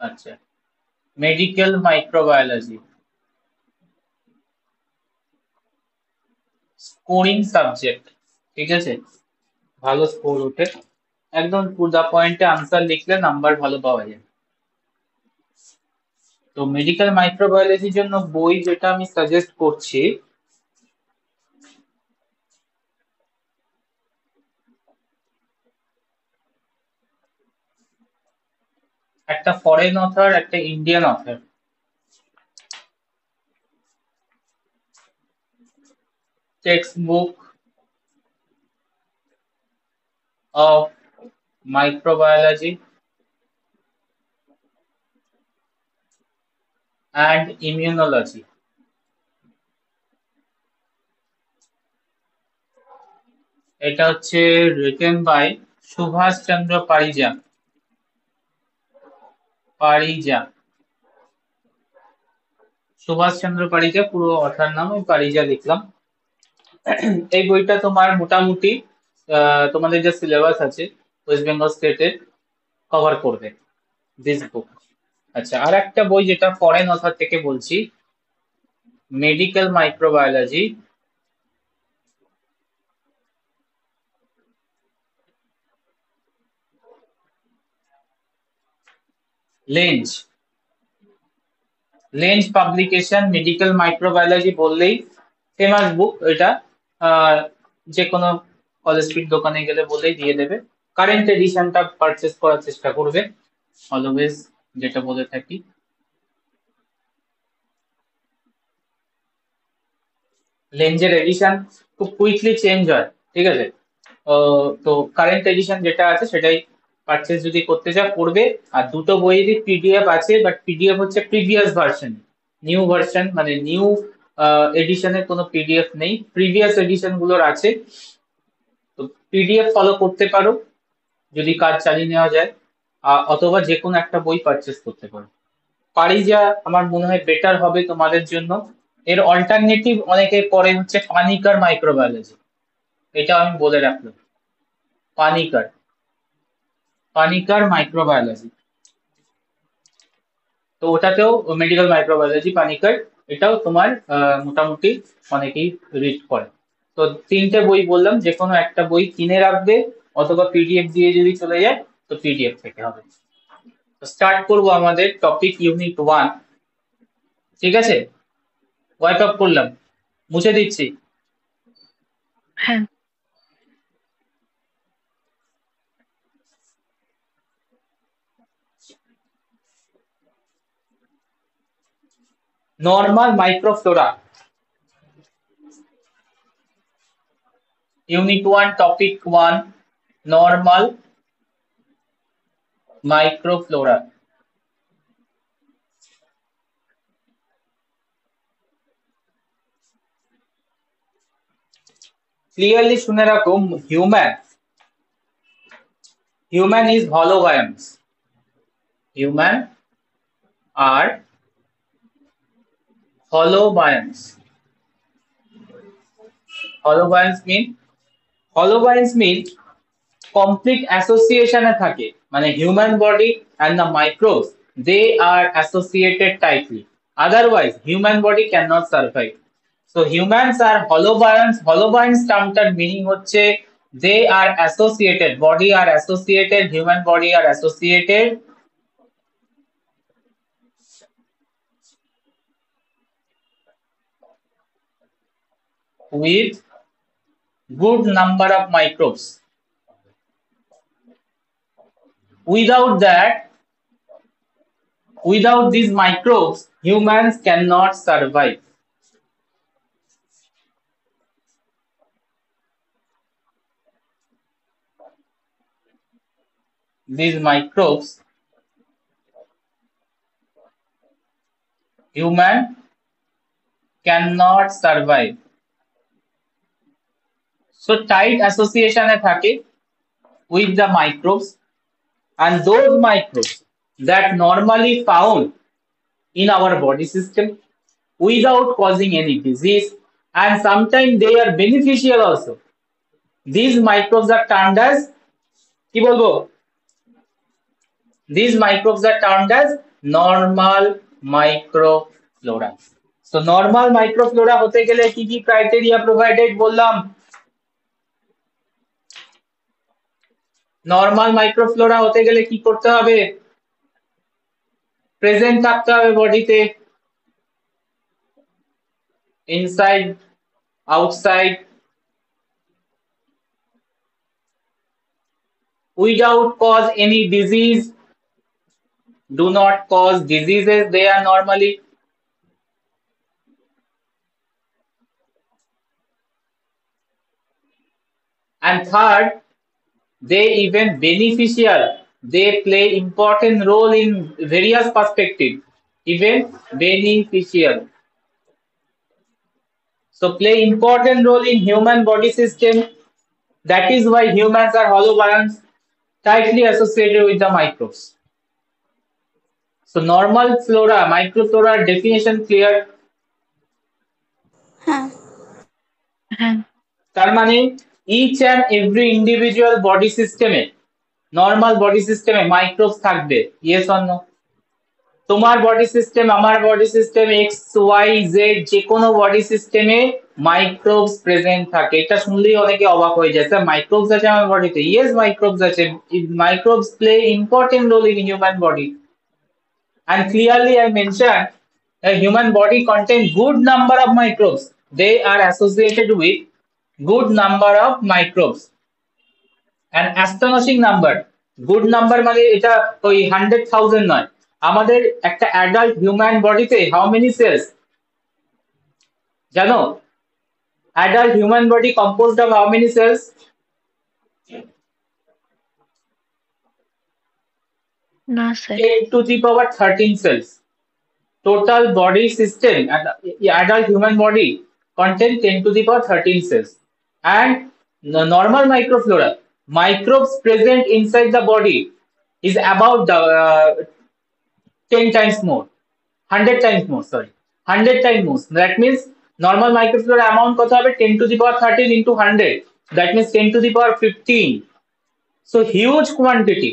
আচ্ছা, medical microbiology scoring subject, ঠিক আছে, ভালো স্কোর ওঠে, একদম টু দা পয়েন্টে আনসার লিখলে নাম্বার ভালো পাওয়া যায়। তো মেডিকেল মাইক্রোবায়োলজির জন্য বই যেটা আমি সাজেস্ট করছি, একটা ফরেন অথর, একটা Indian author. Text book of microbiology and immunology, এটা হচ্ছে রিটেন বাই সুভাষ চন্দ্র পারিজা। পারিজা, সুভাষ চন্দ্র পারিজা পুরো অথার নাম, আমি পারিজা লিখলাম। এই বইটা তোমার মোটামুটি তোমাদের যে সিলেবাস আছে ওয়েস্ট বেঙ্গল স্টেটের কভার করবে দিস বুক। আচ্ছা, আর একটা বই যেটা ফরেন অথর থেকে বলছি, medical microbiology Lenz. Lenz publication medical microbiology বললেই ফেমাস বুক এটা। আহ, যে কোনো কলেজ স্ট্রিট দোকানে গেলে বলেই দিয়ে দেবে। কারেন্ট এডিশনটা পারচেস করার চেষ্টা করবে অলওয়েজ, যেটা বলে থাকি। লেন্সের এডিশন খুব কুইকলি চেঞ্জ হয়, ঠিক আছে। তো কারেন্ট এডিশন যেটা আছে সেটাই পারচেস যদি করতে চাও করবে। আর দুটো বইয়েরই পিডিএফ আছে, বাট পিডিএফ হচ্ছে প্রিভিয়াস ভার্সন, নিউ ভার্সন মানে নিউ এডিশনের কোনো পিডিএফ নেই, প্রিভিয়াস এডিশন গুলোর আছে। তো পিডিএফ ফলো করতে পারো যদি কাজ চালিয়ে নেওয়া যায়, অথবা যে কোনো একটা বই পারচেস করতে পারো। পারিজা আমার মনে হয় বেটার হবে তোমাদের জন্য। এর অল্টারনেটিভ অনেকে পড়ে হচ্ছে পানিকার মাইক্রোবায়োলজি, এটা আমি বলে রাখলাম। পানিকার, পানিকার মাইক্রোবায়োলজি, তো ওটাতেও মেডিকেল মাইক্রোবায়োলজি পানিকার, এটাও তোমার মোটামুটি অনেকেই রিড করে। তো তিনটে বই বললাম, যে কোনো একটা বই কিনে রাখবে, অথবা পিডিএফ দিয়ে যদি চলে যায় তো পিডিএফ থেকে হবে। তো স্টার্ট করবো আমাদের টপিক ইউনিট 1, ঠিক আছে। ওয়াইপ আপ করলাম, মুছে দিচ্ছি। হ্যাঁ। Normal microflora, unit 1 topic 1, normal microflora. Clearly শুনে রাখো, human, human is holobionts. Human are holobionts. Holobionts mean, holobionts mean complete association এ থাকে, মানে human body and the microbes, they are associated tightly, otherwise human body cannot survive. So humans are holobionts. Holobionts টার্মটার meaning হচ্ছে they are associated, body are associated, human body are associated with good number of microbes. Without that, without these microbes, humans cannot survive. These microbes, human cannot survive. So tight association এ থাকে with the microbes, and those microbes that normally found in our body system without causing any disease, and sometimes they are beneficial also. These microbes are termed as কি বলবো, These microbes are termed as normal microflora. So normal microflora হতে গেলে কি কি criteria provided বললাম? Normal microflora হতে গেলে কি করতে হবে? প্রেজেন্ট থাকতে হবে বডিতে, inside, outside, without cause any disease, do not cause diseases, they are normally, and third, they even beneficial, they play important role in various perspectives, even beneficial, so play important role in human body system. That is why humans are holobiont, tightly associated with the microbes. So normal flora microflora definition clear? হ্যাঁ হ্যাঁ তার মানে each and every individual body system এ normal body সিস্টেমে microbes থাকবে, yes or no? তোমার body system, আমার body system, X Y Z, যে কোনো বডি সিস্টেমে মাইক্রোবস প্রেজেন্ট থাকে। এটা শুনলেই অনেকে অবাক হয়ে যায়, স্যার মাইক্রোবস আছে আমার বডিতে? ইয়েস, মাইক্রোবস আছে। Microbes play important role in human body, and clearly I mentioned a human body contains good number of microbes. They are associated with good number of microbes. An astonishing number, good number মানে এটা ওই 100,000 নয়। আমাদের একটা adult human বডিতে how many cells জানো? Adult human body composed of how many cells? না sir. 10 to the power 13 cells. Total body system and adult human body contain 10 to the power 13 cells. And the normal microflora, microbes present inside the body is about the 10 times more, 100 times more, sorry, 100 times more. That means normal microflora amount কত হবে? 10 to the power 13 into 100, that means 10 to the power 15. So huge quantity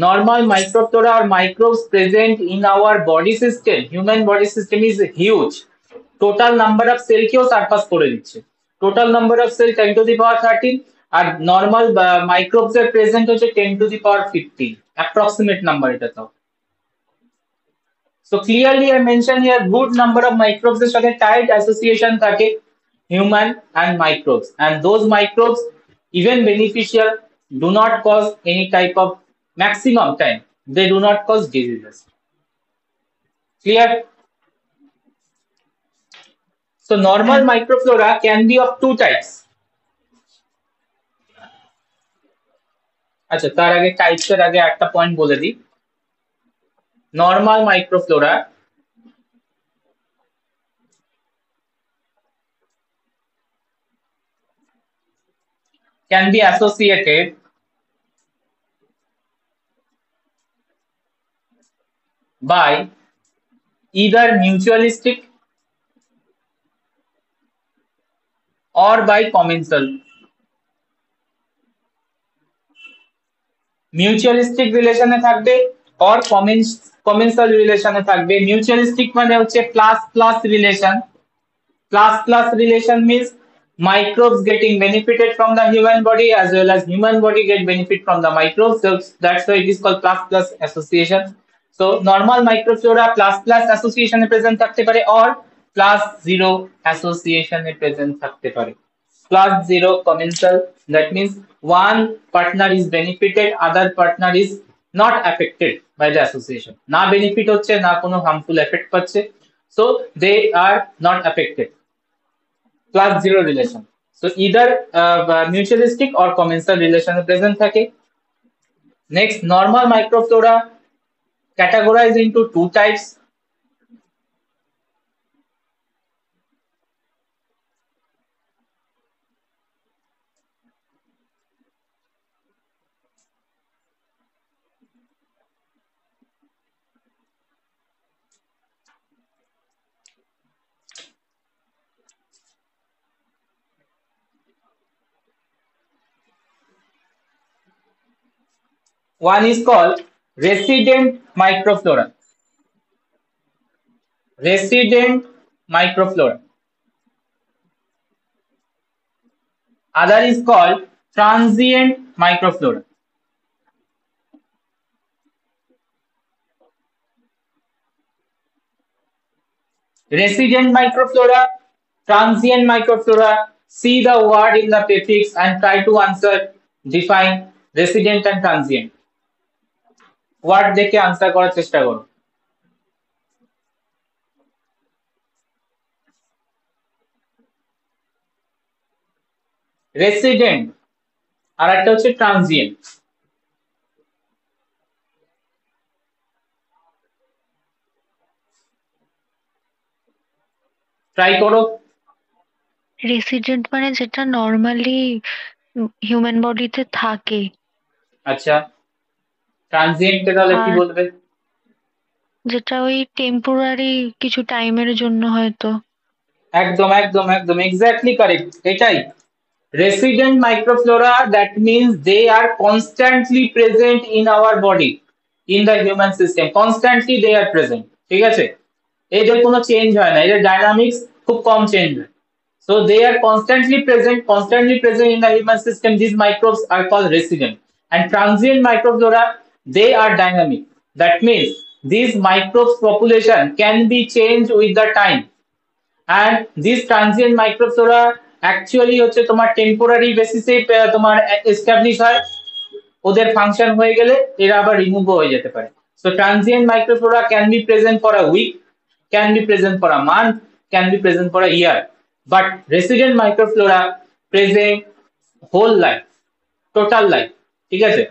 normal microflora or microbes present in our body system, human body system is huge. Total number of cell কেও surpass করে দিচ্ছে। Total number of cell 10 to the power 13 R normal microbes এর present হচ্ছে 10 to the power 15, approximate number এটা তো। So clearly I mentioned here good number of microbes এর সাথে tight association থাকে human and microbes, and those microbes even beneficial, do not cause any type of, maximum time they do not cause diseases. Clear? So normal হ্যাঁ microflora can be of two types. আচ্ছা, তার আগে types এর আগে একটা point বলে দিই। Normal microflora can be associated by either mutualistic or by commensal. মিউচুয়ালিস্টিক রিলেশনে থাকবে or কমেন্সাল রিলেশনে থাকবে। মিউচুয়ালিস্টিক মানে হচ্ছে plus plus relation. Plus plus relation means microbes getting benefited from the human body as well as human body get benefit from the microbes. So that's why it is called plus plus association. So normal microflora plus plus association A present থাকতে পারে or plus zero association A present থাকতে পারে। Plus zero commensal, that means one partner is benefited, other partner is not affected by the association. না benefit হচ্ছে, না কোনো harmful effect পাচ্ছে, so they are not affected. Plus zero relation. So either mutualistic or commensal relation present থাকে। Next, normal microflora categorized into two types. One is called resident microflora. Resident microflora. Other is called transient microflora. Resident microflora, transient microflora. See the word in the prefix and try to answer. Define resident and transient. Word দেখে answer করার চেষ্টা করো। Resident আর একটা হচ্ছে transient. Try করো। Resident মানে যেটা normally human বডিতে থাকে। আচ্ছা, ট্রানজিয়েন্টে তাহলে কি আর বলবে? যেটা ওই টেম্পোরারি কিছু টাইমের জন্য হয়তো। একদম একদম একদম এক্স্যাক্টলি কারেক্ট, এটাই resident microflora. That means they are constantly present in our body, in the human system. Constantly they are present. ঠিক আছে, এদের কোনো চেঞ্জ হয় না, এদের ডাইনামিক্স খুব কম চেঞ্জ হয়। So they are constantly present in the human system. These microbes are called resident. And transient microflora, they are dynamic. That means these microbes population can be changed with the time. And this transient microflora actually হচ্ছে তোমার temporary বেসিসে তোমার establish হয়, ওদের function হয়ে গেলে এরা আবার রিমুভ হয়ে যেতে পারে। So transient microflora can be present for a week, can be present for a month, can be present for a year, but resident microflora present whole life, total life. ঠিক আছে,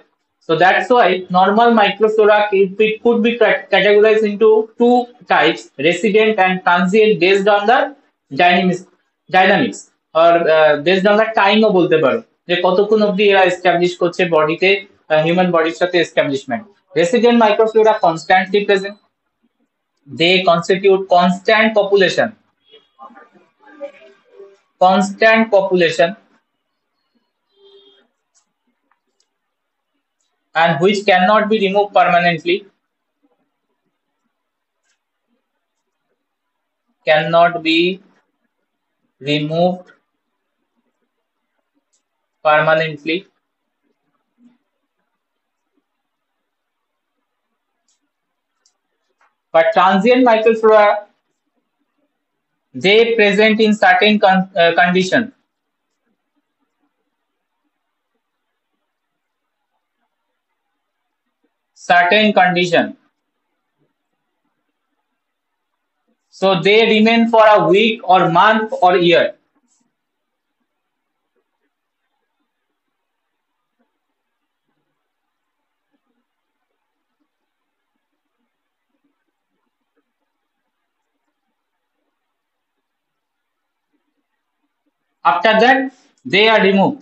so that's why normal microflora could be categorized into two types, resident and transient, based on the dynamics or based on the time ও বলতে পারো যে কতক্ষণ অবধি এরা establish করছে বডিতে, হিউম্যান বডির সাথে establishment. resident microflora constantly present, they constitute constant population and which cannot be removed permanently, cannot be removed permanently. But transient microflora, they present in certain conditions. Certain condition. So they remain for a week or month or year. After that, they are removed.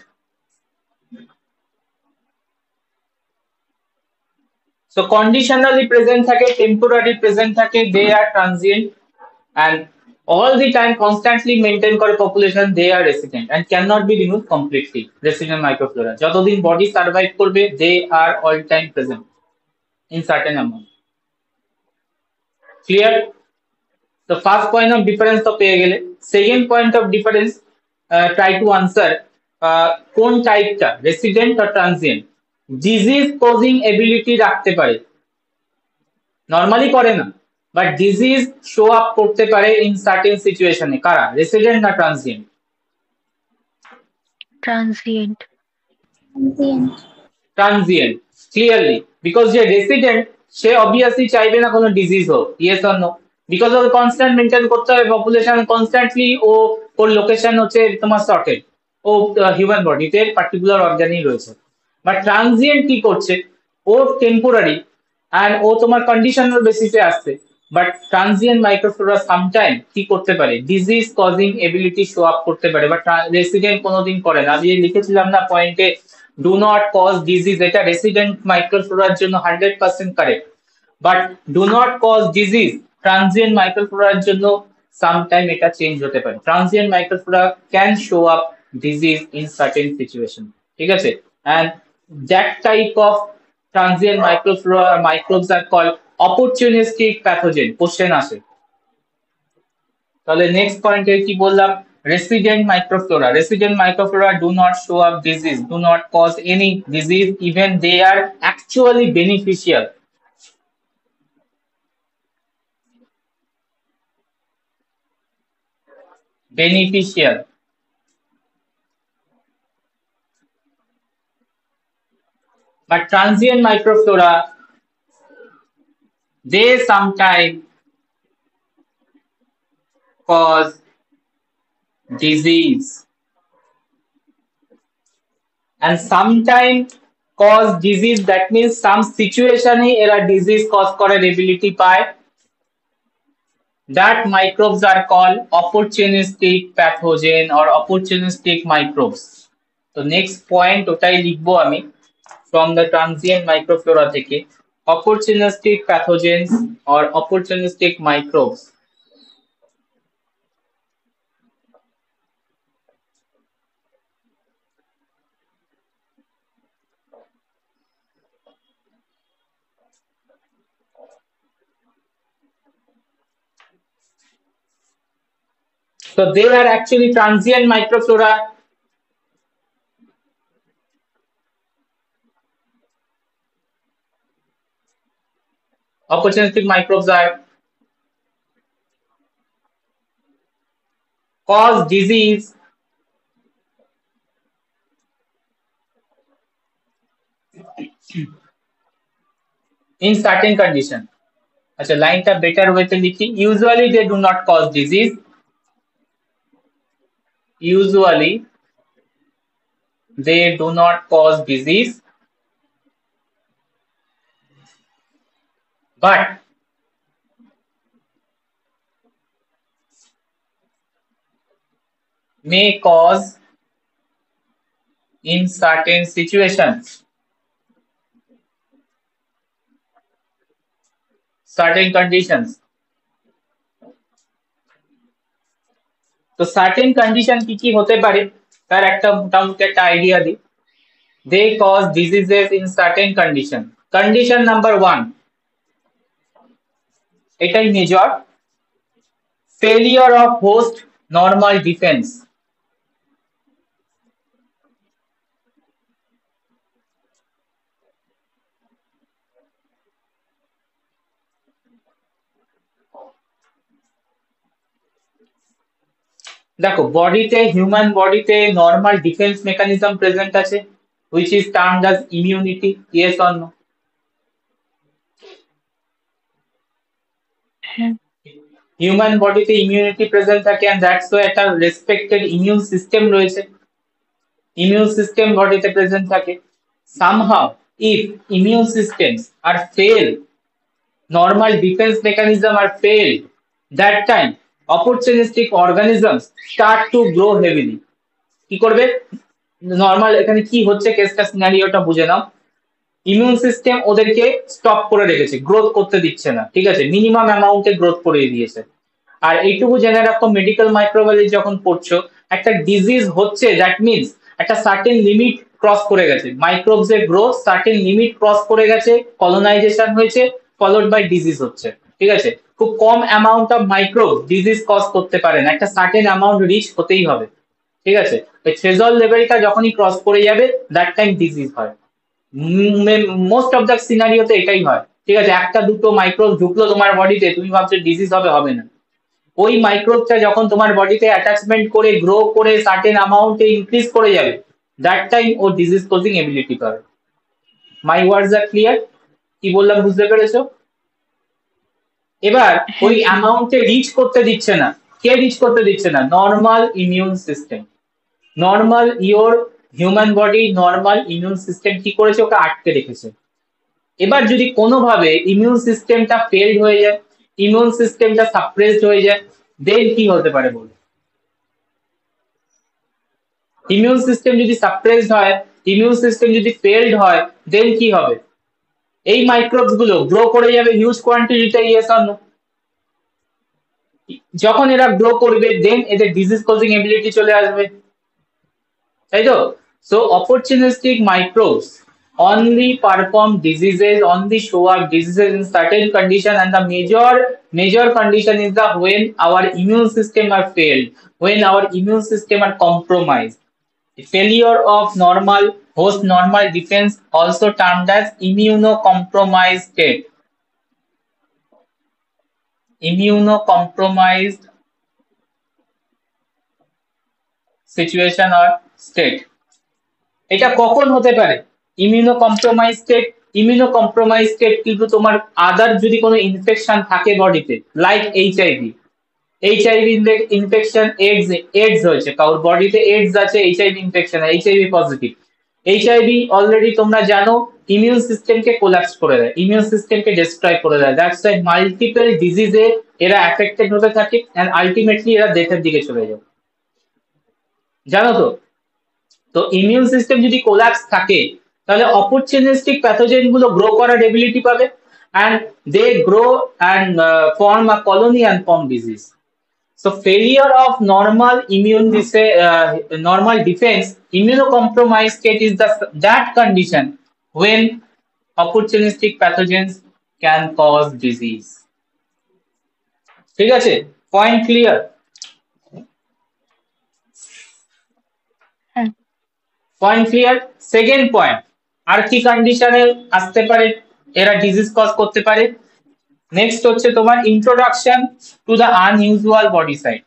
So conditionally present থাকে, temporary present থাকে, they are transient, and all the time constantly maintain করে population, they are resident and cannot be removed completely. Resident microflora যতদিন body survive করবে, they are all time present in certain amount. Clear? The first point of difference তো পেয়ে গেলে। Second point of difference, try to answer কোন টাইপটা, resident or transient। Disease causing ability রাখতে পারে, normally করে না, বাট ডিজিজ শো আপ করতে পারে ইন সার্টেন সিচুয়েশনে। কারা, রেসিডেন্ট না transient? Transient. Transient clearly, because যে রেসিডেন্ট সে অবভিয়াসলি চাইবে না কোনো ডিজিজ হোক, ইয়েস অর নো, বিকজ ওর কনস্ট্যান্ট মেনটেন করতে হবে পপুলেশন, কনস্ট্যান্টলি ওর লোকেশন হচ্ছে তোমার সর্টেড, ও হিউম্যান বডিতে পার্টিকুলার অর্গানই রয়েছে। বাট ট্রানজিয়েন্ট কি করছে, ও টেম্পোরারি অ্যান্ড ও তোমার কন্ডিশনাল বেসিসে আসছে। বাট ট্রানজিয়েন্ট মাইক্রোফ্লোরা সামটাইম কি করতে পারে, disease causing ability show up করতে পারে, বাট রেসিডেন্ট কোনোদিন করে না। আমি লিখেছিলাম না পয়েন্টে, ডু নট কজ ডিজিজ, এটা রেসিডেন্ট মাইক্রোফ্লোরার জন্য 100% correct, but do not cause disease transient মাইক্রোফ্লোরার জন্য সামটাইম এটা চেঞ্জ হতে পারে। Transient microflora can show up disease in certain situation. ঠিক আছে, and that type of transient microbes are called opportunistic pathogen. Question আসে। তাহলে নেক্সট পয়েন্টে কি বললাম, resident microflora do not show up disease, do not cause any disease, even they are actually beneficial. But transient microflora, they sometimes cause disease and sometimes cause disease, that means some situation এরা disease cause করার ability পায়, that microbes are called opportunistic pathogen or opportunistic microbes. তো next point ওটাই লিখবো আমি from the transient microflora থেকে, opportunistic pathogens or opportunistic microbes. So they are actually transient microflora. Opportunistic microbes are cause disease in certain condition. अच्छा लाइनটা better ওয়েতে লিখি, usually they do not cause disease, usually they do not cause disease, but may cause in certain situations, certain conditions. তো certain condition কি কি হতে পারে তার একটা মোটামুটি একটা আইডিয়া দিই। they cause diseases in certain condition. Condition number 1, এটাই major, failure of host normal defense. দেখো বডিতে, হিউম্যান বডিতে নর্মাল ডিফেন্স মেকানিজম প্রেজেন্ট আছে, which is termed as immunity. Yes or no? হ্যাঁ। হিউম্যান বডিতে ইমিউনিটি প্রেজেন্ট থাকে and that's why একটা respected immune system রয়েছে, ইমিউন সিস্টেম বডিতে প্রেজেন্ট থাকে। somehow if immune systems are fail, normal defense mechanism are failed, that time opportunistic organisms start to grow heavily. কি করবে, normal এখানে কি হচ্ছে কেসটা সিনারিওটা বুঝে নাও, ইমিউন সিস্টেম ওদেরকে স্টপ করে রেখেছে, গ্রোথ করতে দিচ্ছে না, ঠিক আছে, মিনিমাম অ্যামাউন্টে গ্রোথ করে দিয়েছে। আর এইটুকু জেনে রাখো মেডিকেল মাইক্রোবায়োলজি যখন পড়ছো, একটা ডিজিজ হচ্ছে দ্যাট মিনস একটা সার্টেন লিমিট ক্রস করে গেছে, মাইক্রোবস এর গ্রোথ সার্টেন লিমিট ক্রস করে গেছে, কলোনাইজেশন হয়েছে, ফলোড বাই ডিজিজ হচ্ছে, ঠিক আছে। খুব কম amount of microbe disease cause করতে পারে না, একটা সার্টেন অ্যামাউন্ট রিচ হতেই হবে, ঠিক আছে। ওই থ্রেশহোল্ড লেভেলটা যখনই ক্রস করে যাবে দ্যাট টাইম ডিজিজ হয়। মোস্ট অফ দ্য সিনারিওতে এটাই হয়, ঠিক আছে। একটা দুটো মাইক্রোব ঢুকলো তোমার বডিতে, তুমি ভাবছো ডিজিজ হবে, হবে না। ওই মাইক্রোবটা যখন তোমার বডিতে অ্যাটাচমেন্ট করে গ্রো করে সার্টেন অ্যামাউন্টে ইনক্রিজ করে যাবে, দ্যাট টাইম ও ডিজিজ কজিং এবিলিটি পাবে। My words are clear? কি বললাম বুঝতে পেরেছো? এবার ওই হ্যাঁ স্যার। অ্যামাউন্টে রিচ করতে দিচ্ছে না, কে রিচ করতে দিচ্ছে না? Normal immune system. Normal your human body, normal immune system কি করেছে, ওকে আটকে রেখেছে। এবার যদি কোনোভাবে ইমিউন সিস্টেমটা ফেলড হয়ে যায়, ইমিউন সিস্টেমটা সাপ্রেসড হয়ে যায়, দেন কি হতে পারে বলুন? ইমিউন সিস্টেম যদি সাপ্রেসড হয়, ইমিউন সিস্টেম যদি ফেলড হয়, দেন কি হবে? এই মাইক্রোবস গুলো গ্রো করে যাবে হিউজ কোয়ান্টিটিতে, ইয়েস অর নো? যখন এরা গ্রো করবে দেন এদের ডিজিজ কজিং এবিলিটি চলে আসবে, তাই তো? So opportunistic microbes only perform diseases, only show up diseases in certain condition, and the major condition is the when our immune system are failed, when our immune system are compromised. Failure of normal defense, also termed as immunocompromised state. Immunocompromised situation or state. এটা কখন হতে পারে? Immuno compromise state কিন্তু তোমার আদার যদি কোনো infection থাকে বডিতে, লাইক এইচআইভি ইনফেকশন, এইডস হয়েছে, কারোর বডিতে এইডস আছে, HIV infection, HIV positive. HIV already তোমরা জানো ইমিউন সিস্টেমকে কোল্যাপস করে দেয়, ইমিউন সিস্টেমকে ডিস্ট্রয় করে দেয়। দ্যাটস ওয়াই মাল্টিপল ডিজিজে এরা অ্যাফেক্টেড হতে থাকে এন্ড আলটিমেটলি এরা ডেথের দিকে চলে যায়, জানো তো? তো ইমিউন সিস্টেম যদি কোল্যাপস থাকে তাহলে অপরচুনিস্টিক প্যাথোজেন গুলো গ্রো করার এবিলিটি পাবে, and they grow and form a colony and form disease. So failure of normal defense, immunocompromised state is that condition when opportunistic pathogens can cause disease. ঠিক আছে, point clear? Point clear. Second point, আর কি কন্ডিশনে আসতে পারে এরা disease cause করতে পারে? নেক্সট হচ্ছে তোমার introduction to the unusual body site.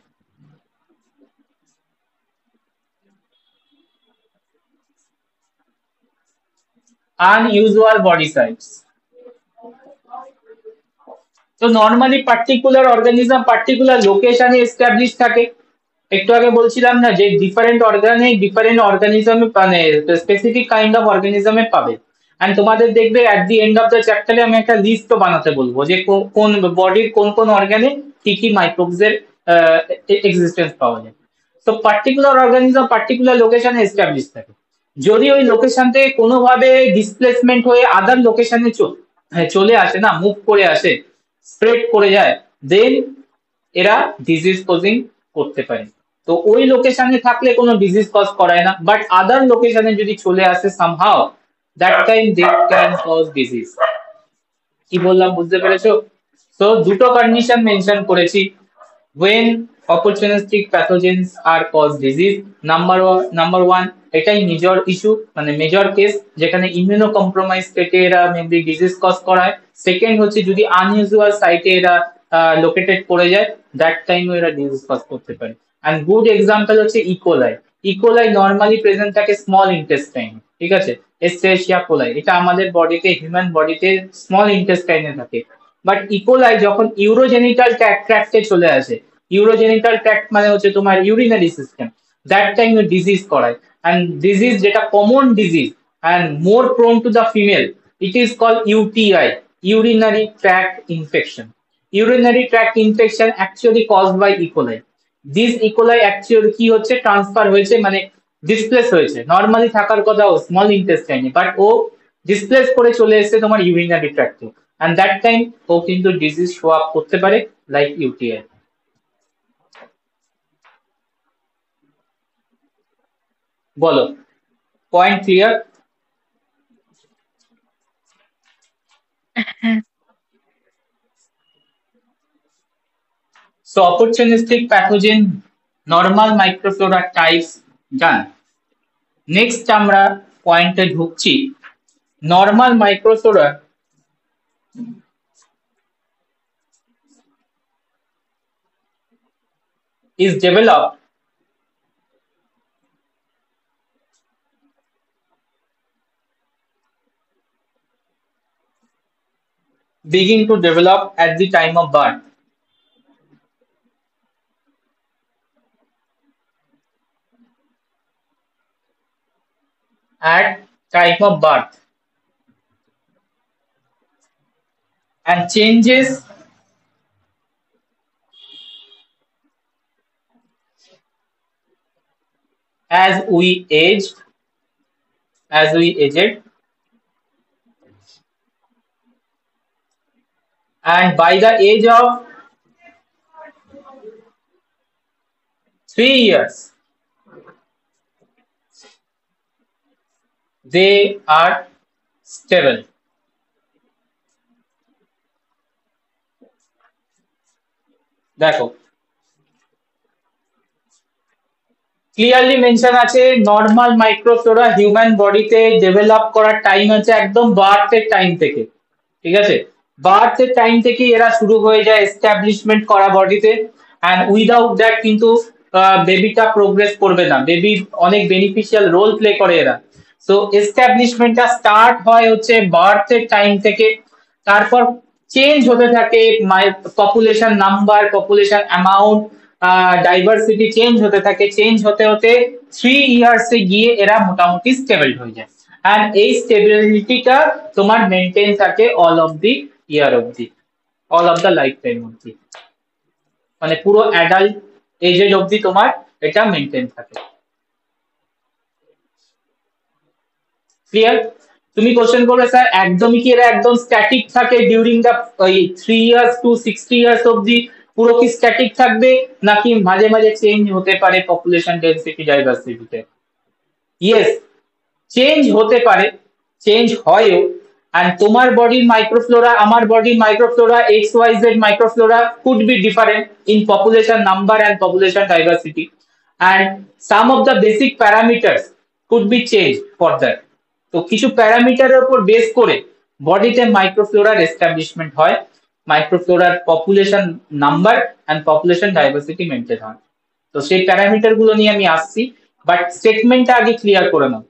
Unusual body sites, তো নর্মালি পার্টিকুলার অর্গানিজম পার্টিকুলার লোকেশনে এস্টাবলিশ থাকে। একটু আগে বলছিলাম না যে ডিফারেন্ট অর্গানিজম মানে স্পেসিফিক কাইন্ড অফ অর্গানিজমে পাবে। এন্ড তোমাদের দেখবে at the end of the চ্যাপ্টারে আমি একটা লিস্ট বানাতে বলবো যে কোন বডির কোন কোন অর্গানে কি কি মাইক্রোবস এর এক্সিস্টেন্স পাওয়া যায়। তো পার্টিকুলার অর্গানিজম পার্টিকুলার লোকেশনে এস্টাবলিশ থাকে। যদি ওই লোকেশন থেকে কোনোভাবে ডিসপ্লেসমেন্ট হয়ে আদার লোকেশনে চলে আসে, না মুভ করে আসে, স্প্রেড করে যায়, দেন এরা ডিজিজ কজিং করতে পারে। তো ওই লোকেশনে থাকলে কোনো ডিজিজ কজ করায় না, বাট আদার লোকেশনে যদি চলে আসে somehow, that time they can cause disease. কি বললাম বুঝতে পেরেছো? তো দুটো কন্ডিশন মেনশন করেছি when opportunistic pathogens are cause disease. Number one, এটাই মেজর ইস্যু, মানে মেজর কেস যেখানে ইমিউনো কম্প্রোমাইজ স্টেটে এরা মেনলি ডিজিজ কজ করায়। সেকেন্ড হচ্ছে যদি আনইউজুয়াল সাইটে এরা লোকেটেড করে যায়, দ্যাট টাইম এরা ডিজিজ কজ করতে পারে। এন্ড গুড এক্সাম্পল হচ্ছে ইকোলাই। ইকোলাই নর্মালি প্রেজেন্ট থাকে স্মল ইন্টেস্টাইন, ঠিক আছে, এস্টেরিশিয়া কোলাই, এটা আমাদের বডিতে হিউম্যান বডিতে স্মল ইন্টেস্টাইনে থাকে। বাট ইকোলাই যখন ইউরোজেনিটাল ট্র্যাক্টে চলে আসে, ইউরোজেনিটাল ট্র্যাক্ট মানে হচ্ছে তোমার urinary system, that time disease করায়। এন্ড ডিজিজ যেটা common disease and more prone to the female, it is called UTI, urinary tract infection. Urinary tract infection actually caused by E. coli. This E. coli actually কি হচ্ছে transfer হয়েছে, মানে displace হয়েছে, normally থাকার কথা ও small ইন্টেস্টাইনে, but O displace করে চলে এসেছে তোমার ইউরিনারি ট্র্যাক্টে, and that time ও কিন্তু ডিজিজ শো আপ করতে পারে লাইক ইউটিআই। বলো, point clear? So opportunistic pathogen, normal microflora types done. Next আমরা পয়েন্টে ঢুকছি, normal microflora is developed begin to develop at the time of birth. At time of birth, and changes as we aged, and by the age of 3 years they are stable. দেখো clearly mention আছে normal microflora হিউম্যান বডিতে develop করার time আছে একদম বার্থের time থেকে, ঠিক আছে? বার্থের টাইম থেকে এরা শুরু হয়ে যায় এস্টাবলিশমেন্ট করা বডিতে, অ্যান্ড উইদাউট দ্যাট কিন্তু বেবিটা প্রোগ্রেস করবে না। বেবির অনেক বেনিফিশিয়াল রোল প্লে করে এরা। সো এস্টাবলিশমেন্টটা স্টার্ট হয় হচ্ছে বার্থের টাইম থেকে, তারপর চেঞ্জ হতে থাকে population number, population amount, diversity change হতে থাকে, চেঞ্জ হতে হতে 3 ইয়ার্সে গিয়ে এরা মোটামুটি স্টেবল হয়ে যায়। অ্যান্ড এই স্টেবিলিটিটা তোমার মেনটেন থাকে অল অফ দি ইয়ার অবধি, all of the life time অবধি, মানে পুরো অ্যাডাল্ট এজের অবধি তোমার এটা মেনটেন থাকে। ক্লিয়ার? তুমি কোশ্চেন করবে স্যার একদমই কি এরা একদম স্ট্যাটিক থাকে during the 3 years to 60 years অবধি, পুরো কি স্ট্যাটিক থাকবে নাকি মাঝে মাঝে চেঞ্জ হতে পারে পপুলেশন ডেন্সিটি ডাইভার্সিটিতে? ইয়েস, চেঞ্জ হতে পারে, চেঞ্জ হয়ও। and তোমার বডির মাইক্রোফ্লোরা আমার বডির microflora XYZ microflora could be different in population number and population diversity, and some of the basic parameters could be changed for that. তো কিছু প্যারামিটারের উপর বেস করে বডিতে মাইক্রোফ্লোরার এস্টাবলিশমেন্ট হয়, মাইক্রোফ্লোরার population number and population diversity maintain হয়। তো সেই প্যারামিটার গুলো নিয়ে আমি আসছি, বাট স্টেটমেন্টটা আগে ক্লিয়ার করে নাও।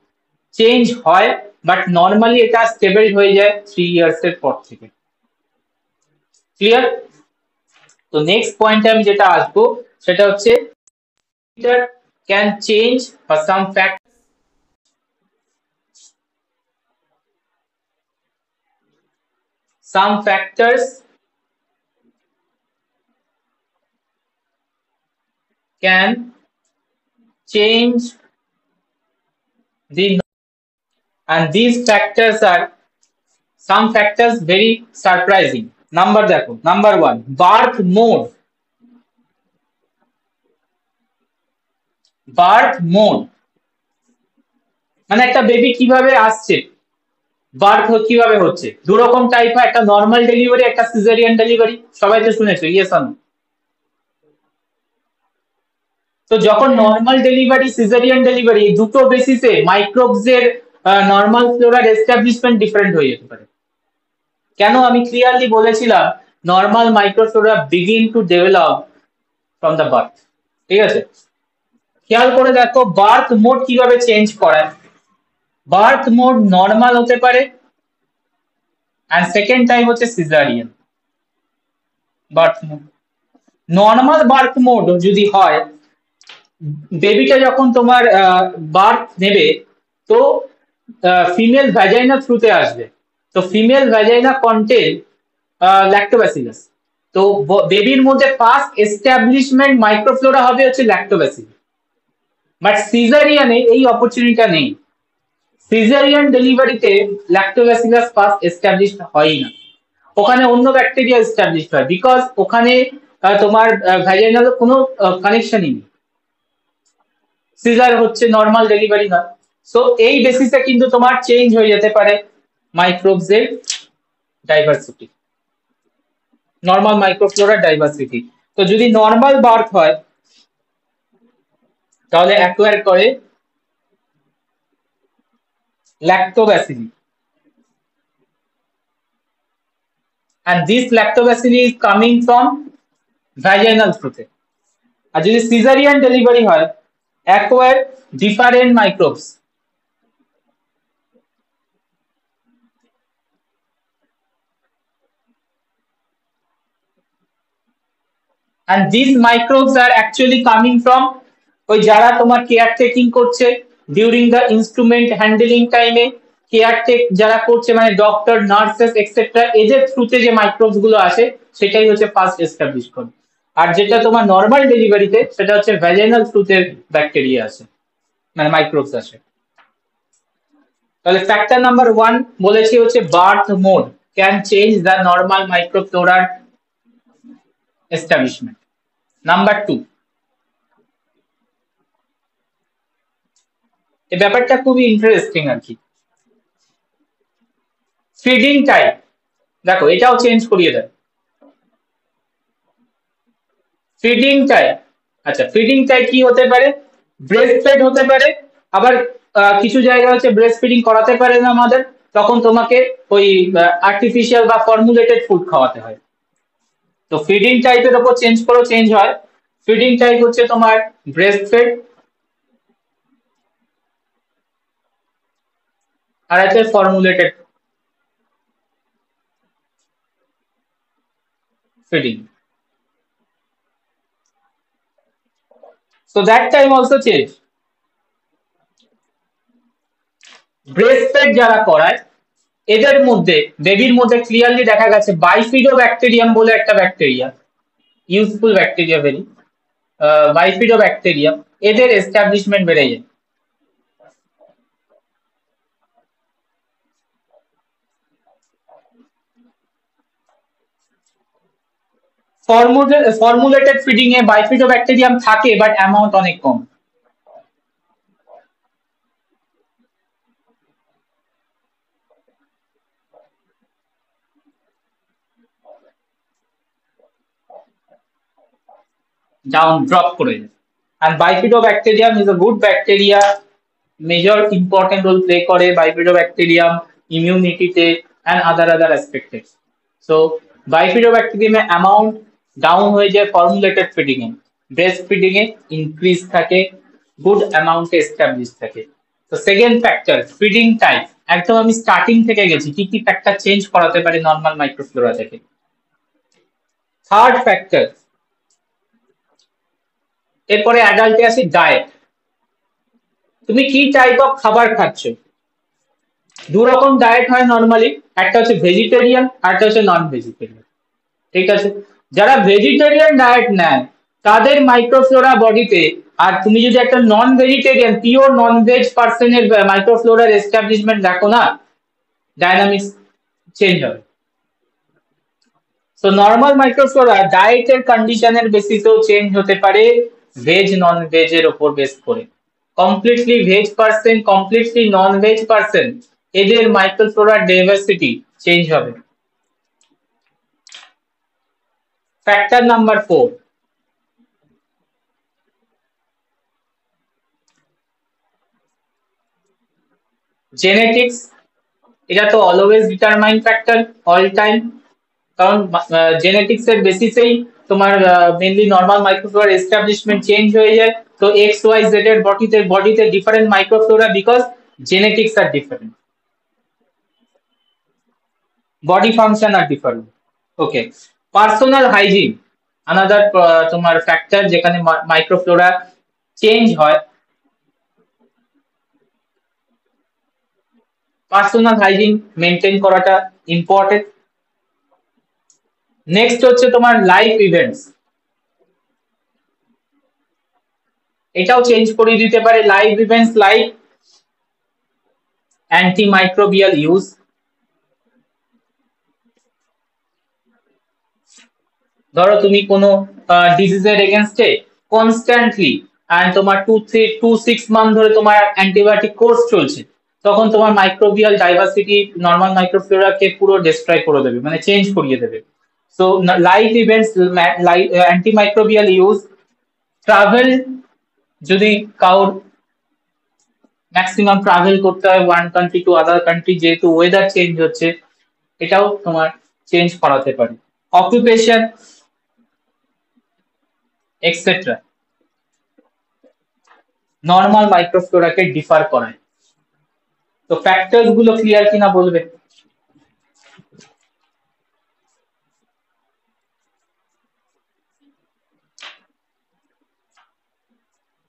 চেঞ্জ হয় বাট নর্মালি এটা স্টেবল হয়ে যায় 3 ইয়ার্স এর পর থেকে। ক্লিয়ার? তো নেক্সট পয়েন্টে আমি যেটা আসবো সেটা হচ্ছে ক্যান চেঞ্জ বা some factors can change the, and these factors are some factors very surprising. Number দেখো, number 1 birth mode, birth mode মানে একটা বেবি কিভাবে আসছে, বার্থ কিভাবে হচ্ছে, দু রকম টাইপ হয়, একটা নর্মাল ডেলিভারি, একটা সিজারিয়ান ডেলিভারি, সবাই তো শুনেছো ইয়েস অর নো? তো যখন নর্মাল ডেলিভারি সিজারিয়ান ডেলিভারি এই দুটো বেসিসে মাইক্রোবস এর নর্মাল ফ্লোরার এস্টাবলিশমেন্ট ডিফারেন্ট হয়ে যেতে পারে। কেন আমি ক্লিয়ারলি বলেছিলাম normal microflora begin to develop from the birth, ঠিক আছে? খেয়াল করে দেখো বার্থ মোড কিভাবে চেঞ্জ করায়। বার্থ মোড নর্মাল হতে পারে, and second টাইপ হচ্ছে caesarean birth mode. Normal birth mode যদি হয়, বেবিটা যখন তোমার বার্থ নেবে তো ফিমেল ভ্যাজাইনা থ্রুতে আসবে, তো ফিমেল ভ্যাজাইনা কন্টেন ল্যাক্টোব্যাসিলাস, তো বেবির মধ্যে ফার্স্ট এস্টাবলিশমেন্ট মাইক্রোফ্লোরা হবে হচ্ছে ল্যাক্টোব্যাসিল। বাট সিজারিয়ানে এই অপরচুনিটিটা নেই, সিজারিয়ান ডেলিভারিতে ল্যাক্টোব্যাসিলাস ফার্স্ট এস্টাবলিশ হয় না, ওখানে অন্য ব্যাকটেরিয়া এস্টাবলিশ হয়, বিকজ ওখানে তোমার ভ্যাজাইনাল কোনো কানেকশনই নেই, সিজার হচ্ছে নর্মাল ডেলিভারি না। সো এই বেসিসে কিন্তু তোমার চেঞ্জ হয়ে যেতে পারে মাইক্রোবস এর ডাইভার্সিটি, নর্মাল মাইক্রোফ্লোরার ডাইভার্সিটি। তো যদি নর্মাল বার্থ হয় তাহলে অ্যাকোয়ার করে lactobacilli, and this lactobacilli is coming from vaginal through. আর যদি সিজারিয়ান ডেলিভারি হয় acquire different microbes, and these microbes are actually coming from ওই যারা তোমার কেয়ার টেকিং করছে ডিউরিং দ্য ইনস্ট্রুমেন্ট হ্যান্ডলিং টাইমে, কেয়ার টেক যারা করছে মানে ডক্টর নার্সেস এক্সেট্রা, এদের থ্রুতে যে মাইক্রোবস গুলো আসে সেটাই হচ্ছে ফার্স্ট এস্টাবলিশ করে। আর যেটা তোমার নর্মাল ডেলিভারিতে সেটা হচ্ছে ভ্যাজাইনাল থ্রুতে ব্যাকটেরিয়া আসে, মানে মাইক্রোবস আসে। তাহলে ফ্যাক্টর নাম্বার 1 বলেছি হচ্ছে birth mode can change the normal মাইক্রোফ্লোরার এস্টাবলিশমেন্ট। নাম্বার 2, এই ব্যাপারটা খুবই ইন্টারেস্টিং আর কি। ফিডিং টাইপ, দেখো এটাও চেঞ্জ করিয়ে দেয়। ফিডিং টাইপ, আচ্ছা ফিডিং টাইপ কি হতে পারে, ব্রেস্ট ফেড হতে পারে, আবার কিছু জায়গা হচ্ছে ব্রেস্ট ফিডিং করাতে পারে না আমাদের, তখন তোমাকে ওই আর্টিফিশিয়াল বা ফর্মুলেটেড ফুড খাওয়াতে হয়। তো ফিডিং টাইপের উপর চেঞ্জ করো, চেঞ্জ হয়। ফিডিং টাইপ হচ্ছে তোমার ব্রেস্ট ফেড, আর আছে formulated feeding. So that time also change. Breast fed যারা করায় এদের মধ্যে, বেবির মধ্যে ক্লিয়ারলি দেখা গেছে বাইফিডো ব্যাকটেরিয়াম বলে একটা bacteria, useful bacteria very, bifido bacterium, এদের এস্টাবলিশমেন্ট বেড়ে যায়। ফর্মুলেটেড ফিডিং এ বাইফিডো ব্যাকটেরিয়াম থাকে বাট অ্যামাউন্ট অনেক কম। ডাউন ড্রপ করে যায়। And bifidobacterium is a good bacteria, major important role play করে bifidobacterium immunity তে and other aspect A. So bifidobacterium এর amount down হয়ে যায় formulated feeding এ, breast feeding এ increase থাকে, good amount এ establish থাকে। তো সেকেন্ড ফ্যাক্টর ফিডিং টাইপ, একদম আমি স্টার্টিং থেকে গেছি কি কি ফ্যাক্টর চেঞ্জ করাতে পারে নর্মাল মাইক্রোফ্লোরা থেকে। থার্ড ফ্যাক্টর, এরপরে অ্যাডাল্টে আসি ডায়েট, তুমি কি টাইপ অফ খাবার খাচ্ছ। দু রকম ডায়েট হয় নর্মালি, একটা হচ্ছে ভেজিটেরিয়ান আর একটা হচ্ছে নন ভেজিটেরিয়ান, ঠিক আছে। যারা ভেজিটেরিয়ান ডায়েট নেয় তাদের মাইক্রোফ্লোরা বডিতে, আর তুমি যদি একটা নন ভেজিটেরিয়ান পিওর নন ভেজ পার্সনের মাইক্রোফ্লোরার এস্টাবলিশমেন্ট দেখো না, ডাইনামিক্স চেঞ্জ হবে। সো নর্মাল মাইক্রোফ্লোরা ডায়েটের কন্ডিশনের বেসিসেও চেঞ্জ হতে পারে, ভেজ নন ভেজ এর উপর বেস করে। Completely veg person, completely non veg person, এদের মাইক্রোফ্লোরার ডাইভার্সিটি চেঞ্জ হবে। Factor number 4, genetics. এটা তো always determine factor all time, কারণ জেনেটিক্স এর বেসিসেই তোমার মেনলি নর্মাল মাইক্রোফ্লোরার এস্টাবলিশমেন্ট চেঞ্জ হয়ে যায়। তো এক্স ওয়াই জেড এর বডিতে বডিতে different microflora because genetics are different, body function are different. Okay, personal hygiene another তোমার ফ্যাক্টর যেখানে মাইক্রোফ্লোরা চেঞ্জ হয়। পার্সোনাল হাইজিন মেনটেন করাটা ইম্পর্টেন্ট। নেক্সট হচ্ছে তোমার লাইফ ইভেন্টস, এটাও চেঞ্জ করে দিতে পারে। Live events like antimicrobial use, ধরো তুমি কোনো ডিজিজের এগেনস্টে কনস্ট্যান্টলি অ্যান্ড তোমার 2-6 মান্থ ধরে তোমার অ্যান্টিবায়োটিক কোর্স চলছে, তখন তোমার মাইক্রোবিয়াল ডাইভার্সিটি নর্মাল মাইক্রোফ্লোরাকে পুরো ডিস্ট্রয় করে দেবে, মানে চেঞ্জ করিয়ে দেবে। So live events, antimicrobial use, travel, যদি কাউর ম্যাক্সিমাম ট্রাভেল করতে হয় one country to other country, যেহেতু ওয়েদার চেঞ্জ হচ্ছে, এটাও তোমার চেঞ্জ করাতে পারে। অকুপেশন এক্সেট্রা নর্মাল মাইক্রোফ্লোরাকে ডিফার করায়। তো ফ্যাক্টরস গুলো ক্লিয়ার কিনা বলবে।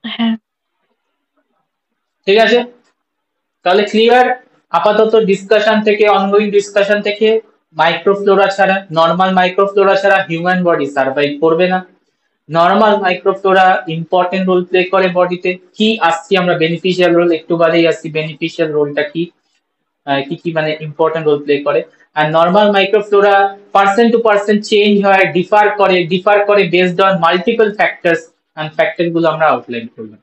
হ্যাঁ। ঠিক আছে, তাহলে ক্লিয়ার। আপাতত ডিসকাশন থেকে, অনগোয়িং ডিসকাশন থেকে, মাইক্রোফ্লোরা ছাড়া, নর্মাল মাইক্রোফ্লোরা ছাড়া হিউম্যান বডি সার্ভাইভ করবে না। Normal microflora important role play করে বডিতে। কি আসছি আমরা বেনিফিশিয়াল রোল, একটু বাদেই আসছি বেনিফিশিয়াল রোলটা কি, কি কি মানে ইম্পর্টেন্ট রোল প্লে করে। আর normal microflora person to person change হয়, ডিফার করে based on multiple factors, and factor গুলো আমরা আউটলাইন করলাম।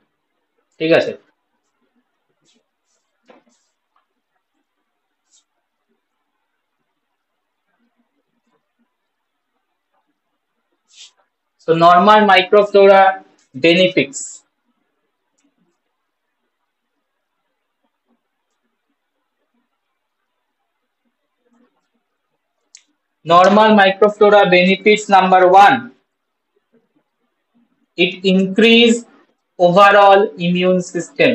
ঠিক আছে। So normal microflora benefits. Normal microflora benefits number one, it increase overall immune system.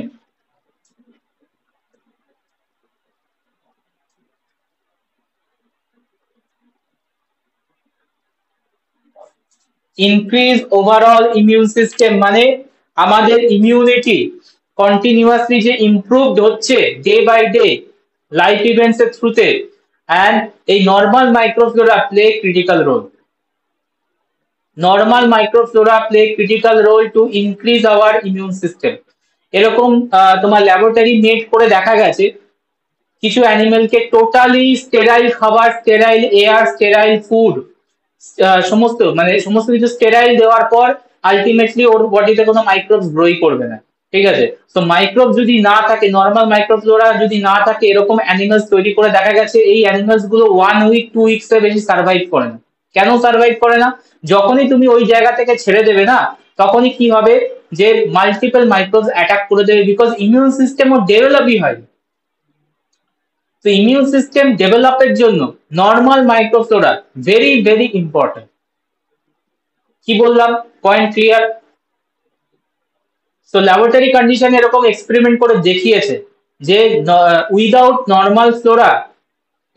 Increase overall immune system মানে আমাদের immunity continuously যে ইমপ্রুভড হচ্ছে day by day life events এর থ্রুতে, অ্যান্ড এই normal microflora play critical role. Normal microflora play critical role to increase our immune system. এরকম তোমার laboratory made করে দেখা গেছে কিছু অ্যানিমেলকে টোটালি স্টেরাইল খাবার, স্টেরাইল এয়ার, স্টেরাইল ফুড, সমস্ত মানে সমস্ত কিছু স্টেরাইল দেওয়ার পর আলটিমেটলি ওর বডিতে কোনো মাইক্রোবস গ্রোই করবে না। ঠিক আছে, তো মাইক্রোব যদি না থাকে, নর্মাল মাইক্রোফ্লোরা যদি না থাকে, এরকম অ্যানিমালস তৈরি করে দেখা গেছে এই অ্যানিমালস গুলো 1 উইক 2 উইকস এর বেশি সার্ভাইভ করে না। কেন সার্ভাইভ করে না? যখনই তুমি ওই জায়গা থেকে ছেড়ে দেবে না, তখনই কি হবে যে মাল্টিপল মাইক্রোবস অ্যাটাক করে দেবে, বিকজ ইমিউন সিস্টেম ও ডেভেলপই হয়। তো ইমিউন সিস্টেম ডেভেলপের জন্য normal microflora very very important. কি বললাম? Point clear? So laboratory condition এরকম এক্সপেরিমেন্ট করে দেখিয়েছে যে without normal Flora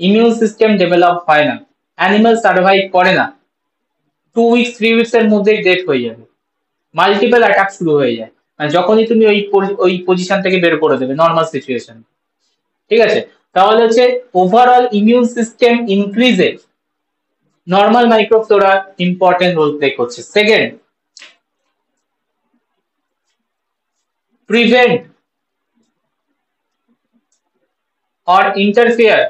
immune system develop হয় না, অ্যানিমাল সার্ভাইভ করে না, 2 উইকস 3 উইকস এর মধ্যেই ডেথ হয়ে যাবে, মাল্টিপল অ্যাটাক শুরু হয়ে যায় যখনই তুমি ওই পজিশন থেকে বের করে দেবে নর্মাল সিচুয়েশন। ঠিক আছে, তাহলে হচ্ছে ওভারঅল ইমিউন সিস্টেম ইনক্রিজে normal microflora important role play করছে। Second, prevent or interfere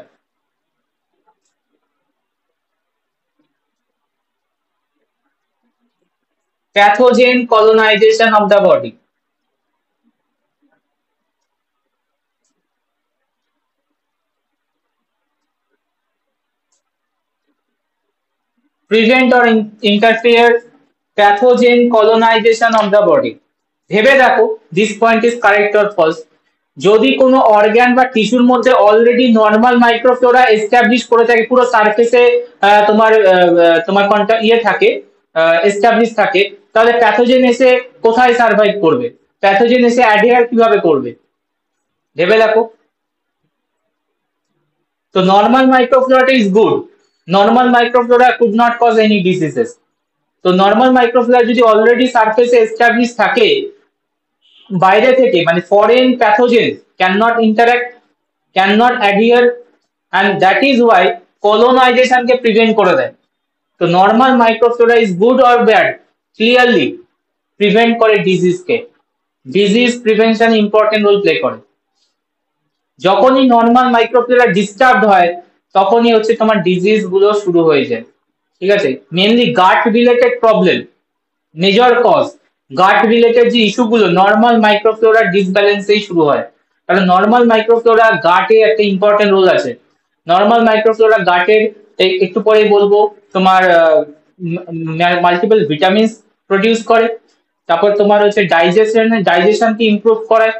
pathogen colonization of the body. Prevent or interfere pathogen colonization of the body. ভেবে দেখো this point is correct or false. যদি কোনো organ বা টিস্যুর মধ্যে already normal microflora establish করে থাকে, পুরো সারফেসে তোমার তোমার ইয়ে থাকে, এস্টাবলিশ থাকে, তাহলে প্যাথোজেন এসে কোথায় সার্ভাইভ করবে? প্যাথোজেন এসে অ্যাডহেয়ার কিভাবে করবে? ভেবে দেখো। তো normal microflora is good, normal microflora could not cause any diseases. তো নর্মাল মাইক্রোফ্লোরা যদি অলরেডি সারফেসে এস্টাবলিশ থাকে, বাইরে থেকে মানে foreign pathogen can not interact, can not adhere, and that is why কলোনাইজেশনকে প্রিভেন্ট করে দেয়। তো normal microflora is good or bad? Clearly prevent করে ডিজিজকে, disease prevention important role play করে। যখনই নর্মাল মাইক্রোফ্লোরা ডিস্টার্বড হয়, তখনই হচ্ছে তোমার ডিজিজ গুলো শুরু হয়ে যায়। ঠিক আছে, মেনলি গাট রিলেটেড প্রবলেম, মেজর কজ গাট রিলেটেড যে ইস্যুগুলো নর্মাল মাইক্রোফ্লোরা ডিসব্যালেন্সেই শুরু হয়। কারণ নর্মাল মাইক্রোফ্লোরা গাটে একটা ইম্পর্টেন্ট রোল আছে। নর্মাল মাইক্রোফ্লোরা গাটের একটু পরেই বলবো তোমার মাল্টিপল ভিটামিনস প্রডিউস করে, তারপর তোমার হচ্ছে ডাইজেশনকে ইমপ্রুভ করায়।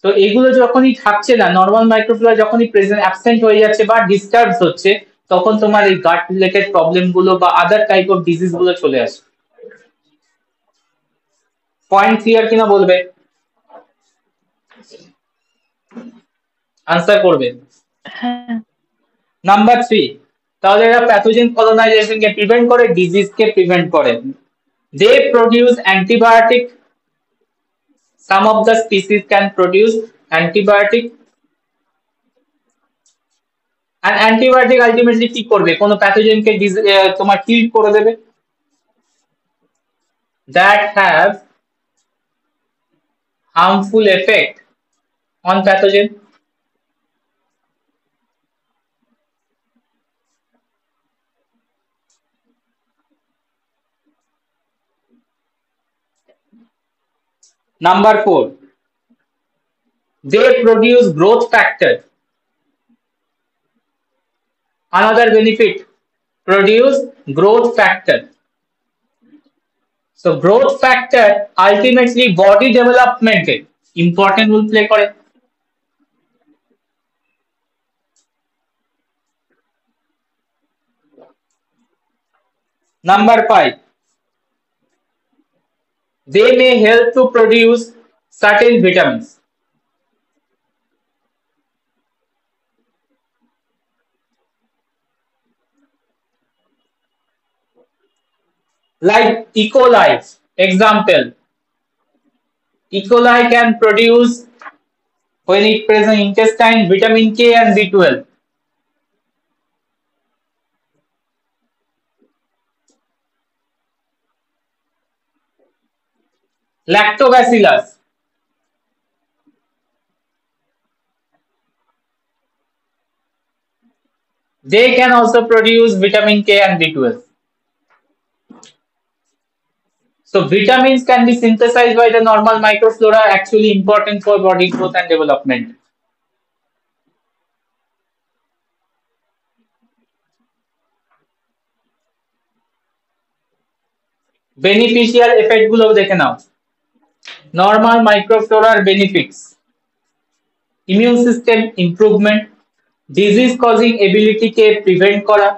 তো এগুলো যখনই থাকছে না, নর্মাল মাইক্রোফ্লোরা যখনই প্রেজেন্ট অ্যাবসেন্ট হয়ে যাচ্ছে বা ডিস্টার্ব হচ্ছে, তখন তোমার এই গাট রিলেটেড প্রবলেম গুলো বা আদার টাইপ অফ ডিজিজ গুলো চলে আসে। পয়েন্ট ক্লিয়ার কিনা বলবে, আনসার করবে। হ্যাঁ। নাম্বার 3, তাহলে এরা প্যাথোজেন কলোনাইজেশনকে প্রিভেন্ট করে, ডিজিজকে প্রিভেন্ট করে। They produce antibiotic, some of the species can produce antibiotic, and antibiotic ultimately কি করবে? কোনো প্যাথোজেনকে তোমার কিল করে দেবে। that have harmful effect on pathogen. Number 4, they produce growth factor. Another benefit, produce growth factor. So growth factor ultimately body development A important role play করে। Number 5, they may help to produce certain vitamins like E. coli. Example, E. coli can produce, when it present in intestine, vitamin K and B12. Lactobacillus, they can also produce vitamin K and B12. So vitamins can be synthesized by the normal microflora, actually important for body growth and development. Beneficial effect গুলো দেখে নাও। Normal মাইক্রোফ্লোরার benefits: immune system improvement, disease causing ability কে prevent করা,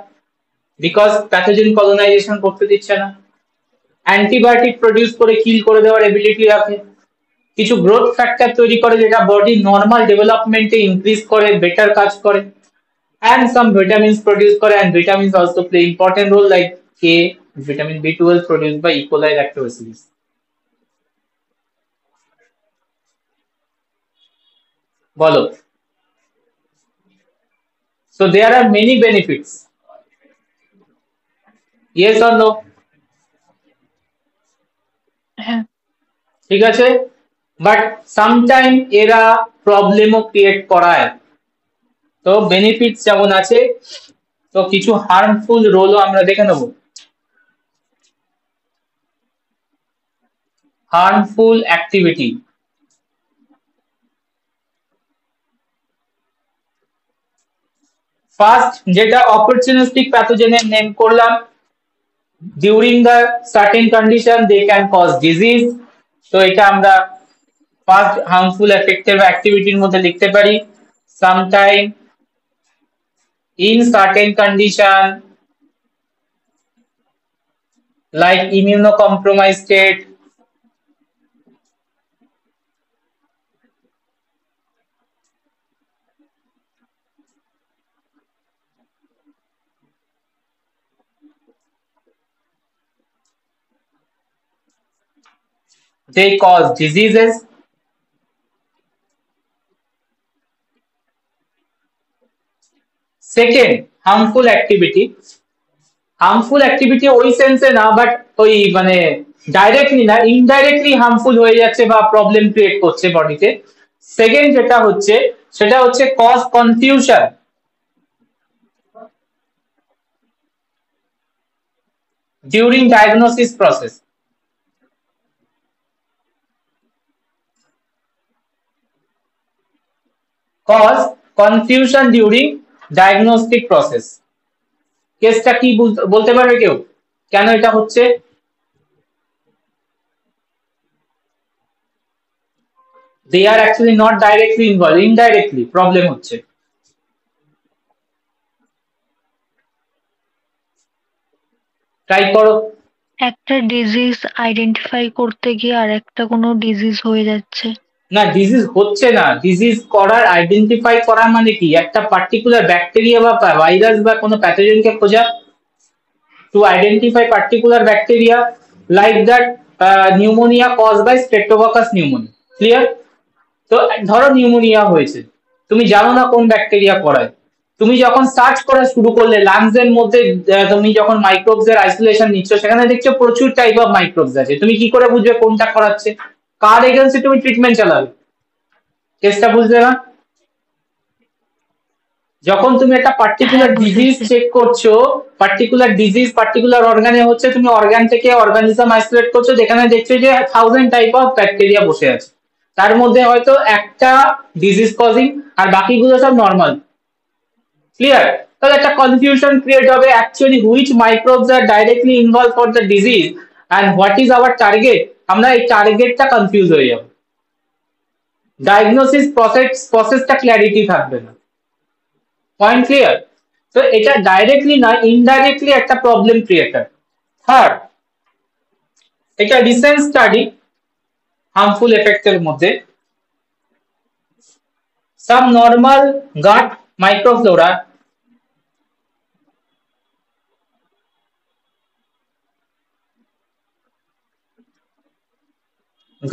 because pathogen colonization করতে দিচ্ছে না, antibiotic produce করে কিল করে দেওয়ার এবিলিটি রাখে, কিছু গ্রোথ ফ্যাক্টর তৈরি করে যেটা বডি নর্মাল ডেভেলপমেন্টে ইনক্রিজ করে, বেটার কাজ করে, and some vitamins produced করে, and vitamins also play important role like K, vitamin B12 produced by E. coli lactobacillus. বলো। So there are many benefits. Yes or no? হ্যাঁ, ঠিক আছে, but sometime এরা প্রবলেমও create করায়। তো বেনিফিটস যেমন আছে, তো কিছু হার্মফুল রোলও আমরা দেখে নেব। হার্মফুল অ্যাক্টিভিটি: ফার্স্ট যেটা অপরচুনিস্টিক প্যাথোজেনের নেম করলাম, during the certain condition they can cause disease. তো এটা আমরা ফার্স্ট হার্মফুল এফেক্টের বা অ্যাক্টিভিটির মধ্যে লিখতে পারি। Sometime in certain condition like immunocompromised state, they cause diseases. Second, harmful activity. Harmful activity ওই সেন্সে না, বাট ওই মানে ডাইরেক্টলি না, ইনডাইরেক্টলি হার্মফুল হয়ে যাচ্ছে বা প্রবলেম ক্রিয়েট করছে বডিতে। সেকেন্ড যেটা হচ্ছে সেটা হচ্ছে cause confusion. During diagnosis process, cause confusion during diagnostic process. কেসটা কি বলতে পারবে কেউ, কেন এটা হচ্ছে? they are actually not directly involved, indirectly problem হচ্ছে। ট্রাই করো। একটা ডিজিজ আইডেন্টিফাই করতে গিয়ে আর একটা কোনো ডিজিজ হয়ে যাচ্ছে। না, ডিজিজ হচ্ছে না, ডিজিজ করার আইডেন্টিফাই করা মানে কি, একটা পার্টিকুলার ব্যাকটেরিয়া বা ভাইরাস বা কোনো প্যাথোজেনকে খোঁজা, to identify particular bacteria like that pneumonia cause by streptococcus pneumonia. Clear? তো ধরো নিউমোনিয়া হয়েছে, তুমি জানো না কোন ব্যাকটেরিয়া করায়, তুমি যখন সার্চ করা শুরু করলে লাংস এর মধ্যে, তুমি যখন মাইক্রোবস এর আইসোলেশন নিচ্ছ, সেখানে দেখছো প্রচুর টাইপ অফ মাইক্রোবস আছে, তুমি কি করে বুঝবে কোনটা করাচ্ছে, কার এগেন্সে তুমি ট্রিটমেন্ট চালাবে? কেসটা বুঝলে না? যখন তুমি একটা পার্টিকুলার ডিজিজ চেক করছো, পার্টিকুলার ডিজিজ পার্টিকুলার অর্গানে হচ্ছে, তুমি অর্গান থেকে অর্গানিজম আইসোলেট করছো, যেখানে দেখছো যে 1000 টাইপ অফ ব্যাকটেরিয়া বসে আছে, তার মধ্যে হয়তো একটা ডিজিজ কজিং আর বাকিগুলো সব নর্মাল। ক্লিয়ার? তাহলে একটা কনফিউশন ক্রিয়েট হবে actually which microbes are directly involve for the disease and what is our target, আমরা এই টার্গেটটা কনফিউজ হয়ে যাব, ডায়াগনোসিস প্রসেসটা ক্ল্যারিটি থাকবে না। Point clear? তো এটা ডাইরেক্টলি না, ইনডাইরেক্টলি একটা প্রবলেম ক্রিয়েটার। থার্ড, এটা রিসেন্ট স্টাডি হার্মফুল এফেক্টের মধ্যে, some normal gut microflora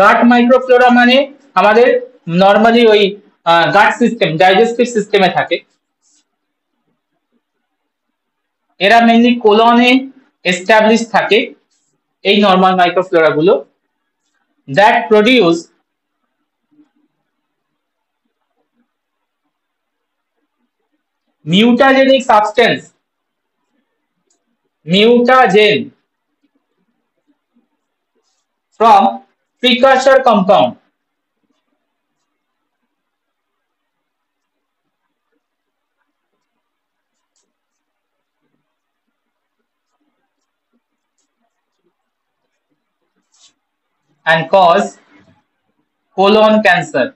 গাট মাইক্রোফ্লোরা মানে আমাদের নর্মালি ওই গাট সিস্টেম, ডাইজেস্টিভ সিস্টেমে থাকে, এরা মেনলি কোলনে এস্টাবলিশ থাকে, এই নর্মাল মাইক্রোফ্লোরা গুলো, that produce mutagenic substance, mutagen from precursor compound and cause colon cancer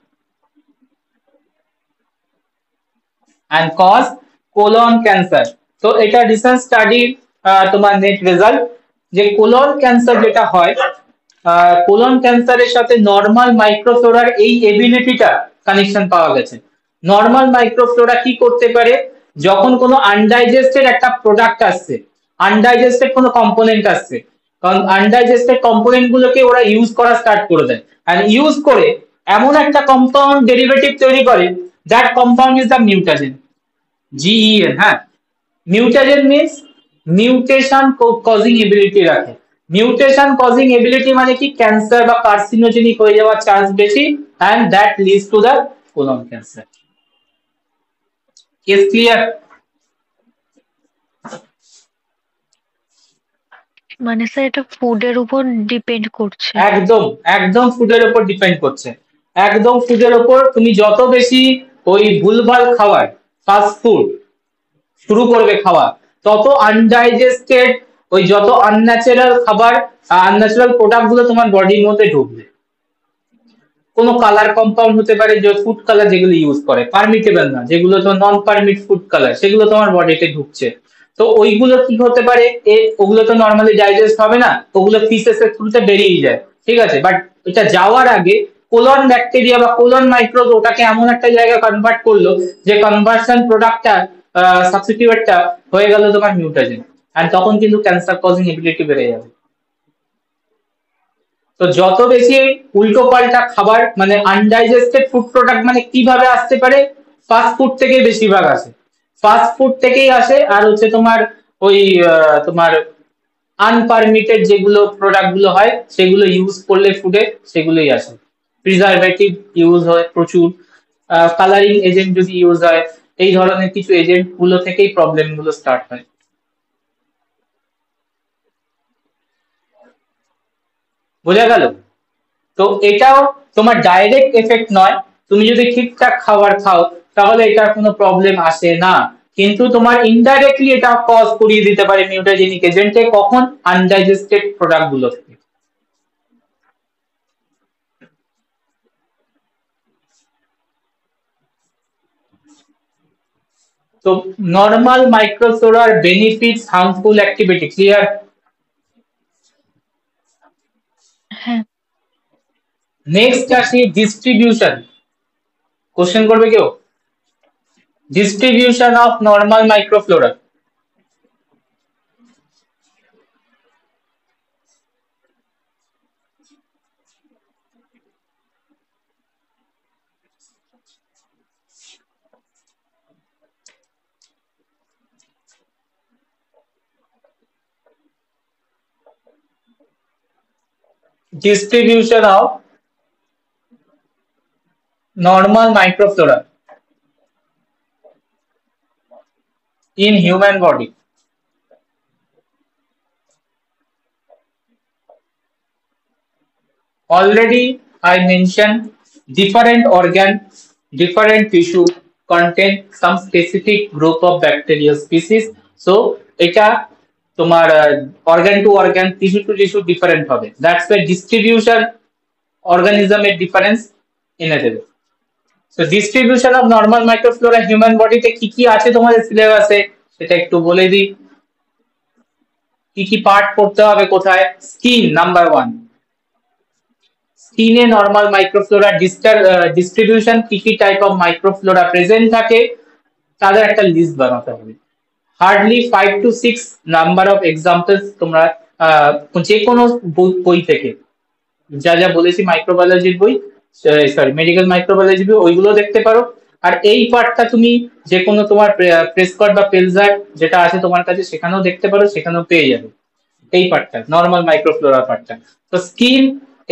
and cause colon cancer। তো এটা রিসেন্ট স্টাডি তোমার নেট রেজাল্ট, যে কোলন ক্যান্সার যেটা হয়, কোলন ক্যান্সারের সাথে নর্মাল মাইক্রোফ্লোরার এই এবিলিটিটা কানেকশন পাওয়া গেছে। নর্মাল মাইক্রোফ্লোরা কি করতে পারে, যখন কোনো আনডাইজেস্টেড একটা প্রোডাক্ট আসছে, আনডাইজেস্টেড কোনো কম্পোনেন্ট আসছে, কারণ আনডাইজেস্টেড কম্পোনেন্ট গুলোকে ওরা ইউজ করা স্টার্ট করে দেয়, আর ইউজ করে এমন একটা কম্পাউন্ড ডেরিভেটিভ তৈরি করে, that compound is the mutagen, GEN. হ্যাঁ, mutagen means mutation causing ability রাখে। মিউটেশন কজিং এবিলিটি মানে কি, ক্যান্সার বা কার্সিনোজেনিক হয়ে যাওয়ার চান্স বেশি, and that leads to the colon cancer। Case clear? মানে স্যার এটা ফুডের উপর ডিপেন্ড করছে? একদম একদম ফুডের উপর ডিপেন্ড করছে, একদম ফুডের উপর। তুমি যত বেশি ওই ভুলভাল খাবার, ফাস্ট ফুড শুরু করবে খাওয়া, তত আনডাইজেস্টেড ওই যত আনন্যাচারাল খাবার, আনন্যাচারাল প্রোডাক্ট গুলো তোমার বডির মধ্যে ঢুকবে। কোনো কালার কম্পাউন্ড হতে পারে, যে ফুড কালার যেগুলো ইউজ করে পারমিটেবল না, যেগুলো তো নন পারমিট ফুড কালার, সেগুলো তোমার বডিতে ঢুকছে। তো ওইগুলো কি হতে পারে, ওগুলো তো নর্মালি ডাইজেস্ট হবে না, ওগুলো ফিসেস এর থ্রুতে বেরিয়ে যায়, ঠিক আছে, বাট এটা যাওয়ার আগে কোলন ব্যাকটেরিয়া বা কোলন মাইক্রোব ওটাকে এমন একটা জায়গায় কনভার্ট করলো, যে কনভার্সন প্রোডাক্টটা সাবস্টিটিউটটা হয়ে গেল তোমার মিউটাজেন, আর তখন কিন্তু ক্যান্সার কজিং এবিলিটি বেড়ে যাবে। তো যত বেশি উল্টো পাল্টা খাবার, মানে আনডাইজেস্টেড ফুড প্রোডাক্ট, মানে কিভাবে আসতে পারে, ফাস্ট ফুড থেকে বেশিরভাগ আসে, ফাস্ট ফুড থেকেই আসে। আর হচ্ছে তোমার ওই তোমার আনপারমিটেড যেগুলো প্রোডাক্ট গুলো হয়, সেগুলো ইউজ করলে ফুডে, সেগুলোই আসে। প্রিজারভেটিভ ইউজ হয় প্রচুর, কালারিং এজেন্ট যদি ইউজ হয়, এই ধরনের কিছু এজেন্ট গুলো থেকেই প্রবলেম গুলো স্টার্ট হয়। বোঝা গেল? তো এটাও তোমার ডাইরেক্ট এফেক্ট নয়, তুমি যদি ঠিকঠাক খাবার খাও তাহলে এটার কোনো প্রবলেম আসে না, কিন্তু তোমার ইনডাইরেক্টলি এটা কজ করিয়ে দিতে পারে মিউটাজেনিক এজেন্টে, কখন, আনডাইজেস্টেড প্রোডাক্ট গুলো থেকে। তো নর্মাল মাইক্রোফ্লোরার বেনিফিটস, হার্মফুল অ্যাক্টিভিটি, ক্লিয়ার? হ্যাঁ। নেক্সট আসি ডিস্ট্রিবিউশন। কোশ্চেন করবে কেউ? Distribution of normal microflora. Distribution of normal microflora in human body. Already I mentioned different organ, different tissue contain some specific group of bacterial species. So এটা তোমার organ to organ, tissue to tissue different হবে। That's why distribution অর্গানিজমের difference এনে দেবে। তো distribution of normal microflora হিউম্যান বডিতে কি কি আছে তোমাদের সিলেবাসে সেটা একটু বলে দিই। কি কি পার্ট পড়তে হবে কোথায়? স্কিন নাম্বার 1, স্কিনে নর্মাল মাইক্রোফ্লোরা ডিস্ট্রিবিউশন, কি কি টাইপ অফ মাইক্রোফ্লোরা প্রেজেন্ট থাকে তাদের একটা লিস্ট বানাতে হবে। Hardly 5 to 6 number of examples তোমরা যে কোনো বই থেকে যা যা বলেছি মাইক্রোবায়োলজির বই, সরি মেডিকেল মাইক্রোবায়োলজি বই, ওইগুলো দেখতে পারো। আর এই পার্টটা তুমি যে কোনো তোমার প্রেসকট বা পেলজার যেটা আছে তোমার কাছে সেখানেও দেখতে পারো, সেখানেও পেয়ে যাবে এই পার্টটা, নর্মাল মাইক্রোফ্লোরা পার্টটা। তো স্কিন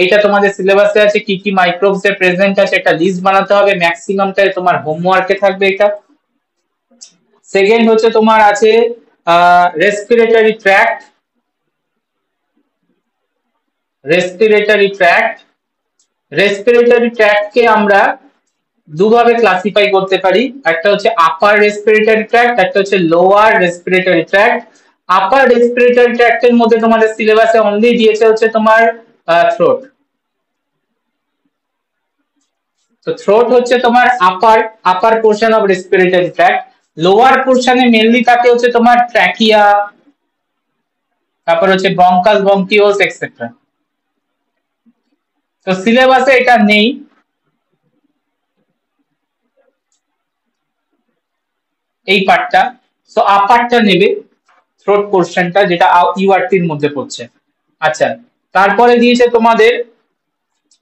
এটা তোমাদের সিলেবাসে আছে, কি কি মাইক্রোবস এর প্রেজেন্ট আছে একটা লিস্ট বানাতে হবে, ম্যাক্সিমামটা তোমার হোমওয়ার্কে থাকবে এটা। সেকেন্ড হচ্ছে তোমার আছে respiratory tract. Respiratory tract, respiratory ট্র্যাক্টকে আমরা দুভাবে ক্লাসিফাই করতে পারি, একটা হচ্ছে আপার রেসপিরেটরি ট্র্যাক্ট, একটা হচ্ছে lower respiratory tract. Upper respiratory ট্র্যাক্টের মধ্যে তোমাদের সিলেবাসে অনলি দিয়েছে হচ্ছে তোমার থ্রোট। তো থ্রোট হচ্ছে তোমার upper upper portion of respiratory tract. Lower পোর্শনে মেনলি থাকে হচ্ছে তোমার ট্র্যাকিয়া, তারপর হচ্ছে ব্রঙ্কাস, ব্রঙ্কিওস এক্সেট্রা। তো সিলেবাসে এটা নেই, এই পার্টটা। সো আপারটা নেবে, থ্রোট পোর্শনটা যেটা ইউআরটির মধ্যে পড়ছে। আচ্ছা, তারপরে দিয়েছে তোমাদের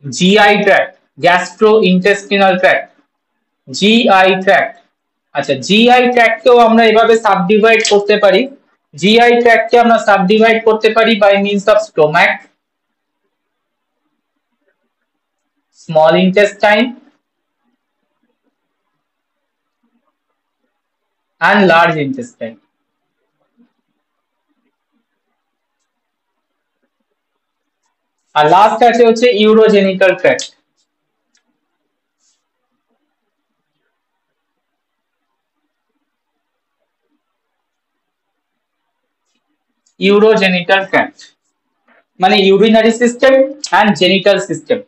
GI tract, gastro intestinal tract, GI tract. আচ্ছা, জিআই ট্র্যাক্টকেও আমরা এভাবে সাবডিভাইড করতে পারি। জিআই ট্র্যাক্টকে আমরা সাবডিভাইড করতে পারি by means of stomach, small intestine and large intestine. আর লাস্ট আছে হচ্ছে ইউরোজেনিটাল ট্র্যাক্ট। ইউরোজেনিটাল ট্র্যাক্ট মানে urinary system and genital system,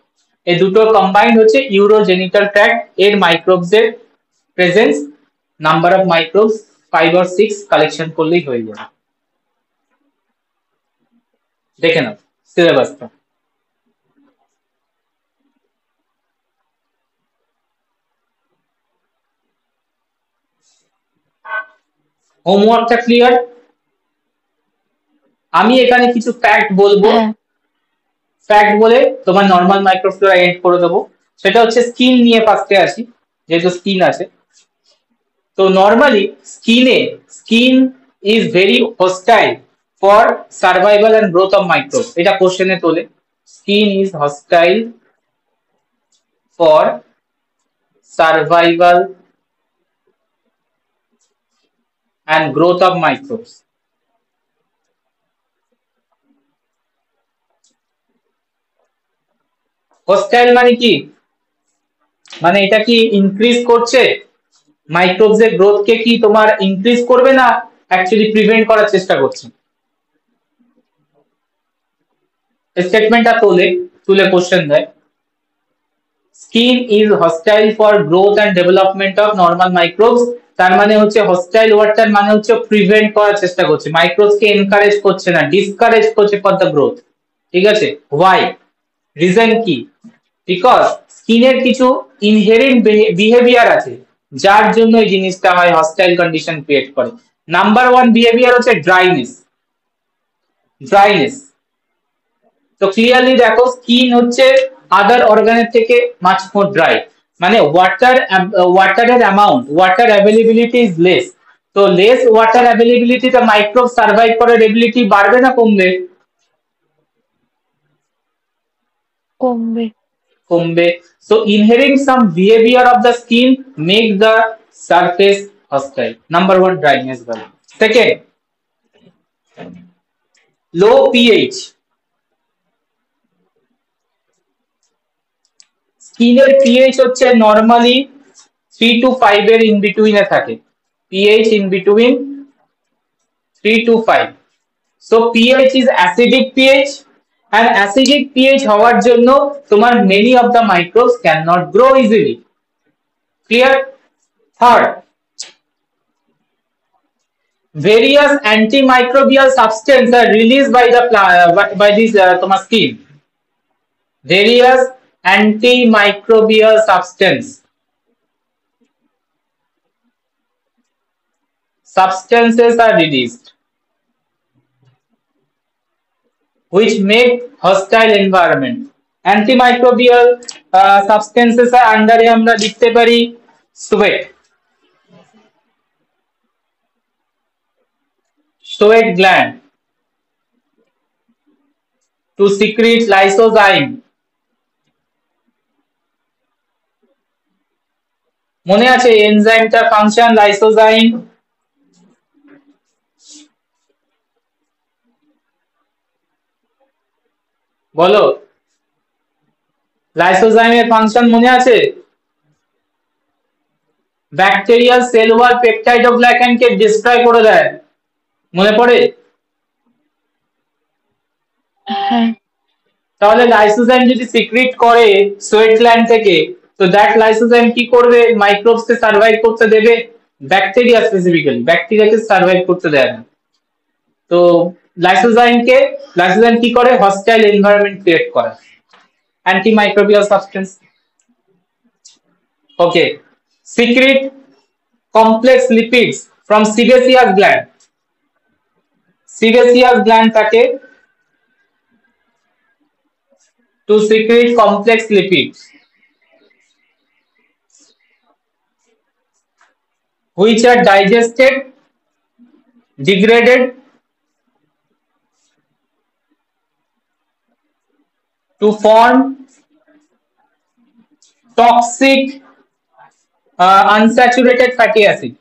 এই দুটো কম্বাইন্ড হচ্ছে ইউরোজেনিটাল ট্র্যাক্ট। এর মাইক্রোবস এর presence, number of microbes 5 or 6 collection করলেই হয়ে যাবে। দেখে নাও সিলেবাসটা। হোমওয়ার্কটা ক্লিয়ার? আমি এখানে কিছু ফ্যাক্ট বলবো, ফ্যাক্ট বলে তোমার নর্মাল মাইক্রোফ্লোরা এন্ড করে দেবো। সেটা হচ্ছে স্কিন নিয়ে ফার্স্টে আসি, যেহেতু স্কিন আছে। তো normally skin is very hostile for survival and growth of microbe, এটা কোশ্চেনে তোলে। Skin is hostile for survival and growth of microbes. Hostile মানে কি? মানে এটা কি ইনক্রিজ করছে মাইক্রোবস এর গ্রোথ কে, কি তোমার ইনক্রিজ করবে না অ্যাকচুয়ালি প্রিভেন্ট করার চেষ্টা করছে? স্টেটমেন্টটা তুলে কোশ্চেন দেয়। Skin is hostile for growth and development of normal microbes, তার মানে হচ্ছে হস্টাইল ওয়ার্ডটার মানে হচ্ছে প্রিভেন্ট করার চেষ্টা করছে, মাইক্রোবস কে এনকারেজ করছে না, ডিসকারেজ করছে ফর দ্য গ্রোথ। ঠিক আছে, ওয়াই? রিজন কি? বিকজ স্কিনের কিছু ইনহেরেন্ট বিহেভিয়ার আছে যার জন্য এই জিনিসটা হয়, হস্টাইল কন্ডিশন ক্রিয়েট করে। নাম্বার 1 বিহেভিয়ার হচ্ছে ড্রাইনেস। তো ক্লিয়ারলি দেখো স্কিন হচ্ছে আদার অর্গানের থেকে মাচ মোর ড্রাই, মানে ওয়াটারের amount, water availability is less. তো লেস ওয়াটার অ্যাভেলেবিলিটি, তো মাইক্রোব সার্ভাইভ করার এবিলিটি বাড়বে না কমবে? কমবে। So inherent some behavior of the skin make the surface hostile. Number 1 dryness value. Second, low pH. স্কিনের pH হচ্ছে নরমালি 3 to 5 এর ইন বিটুইনে থাকে, pH in between 3 to 5। So pH is acidic pH, and acidic pH হওয়ার জন্য তোমার many of the microbes cannot grow easily. Clear? Third, various antimicrobial substances are released by the by this তোমার skin. Various antimicrobial substances are released which make hostile environment. Antimicrobial substances are under আমরা লিখতে পারি sweat gland to secrete lysozyme. মনে আছে এনজাইমটা function lysozyme? বলো, লাইসোজাইমের function মনে আছে? Bacterial cell wall পেপটাইডোগ্লাইকান কে destroy করে দেয়, মনে পড়ে? তাহলে লাইসোজাইম যদি সিক্রিট করে সোয়েট গ্ল্যান্ড থেকে, তো দ্যাট লাইসোজাইম কি করবে? মাইক্রোবস কে সার্ভাইভ করতে দেবে, ব্যাকটেরিয়া স্পেসিফিক্যালি, ব্যাকটেরিয়াকে সার্ভাইভ করতে দেয় না। তো লাইসোজাইম কি করে? হস্টাইল এনভায়রনমেন্ট ক্রিয়েট করে, antimicrobial substance. Okay, secrete complex lipids from sebaceous gland. Sebaceous gland থাকে to secrete complex lipids which are digested, degraded to form toxic unsaturated fatty acid.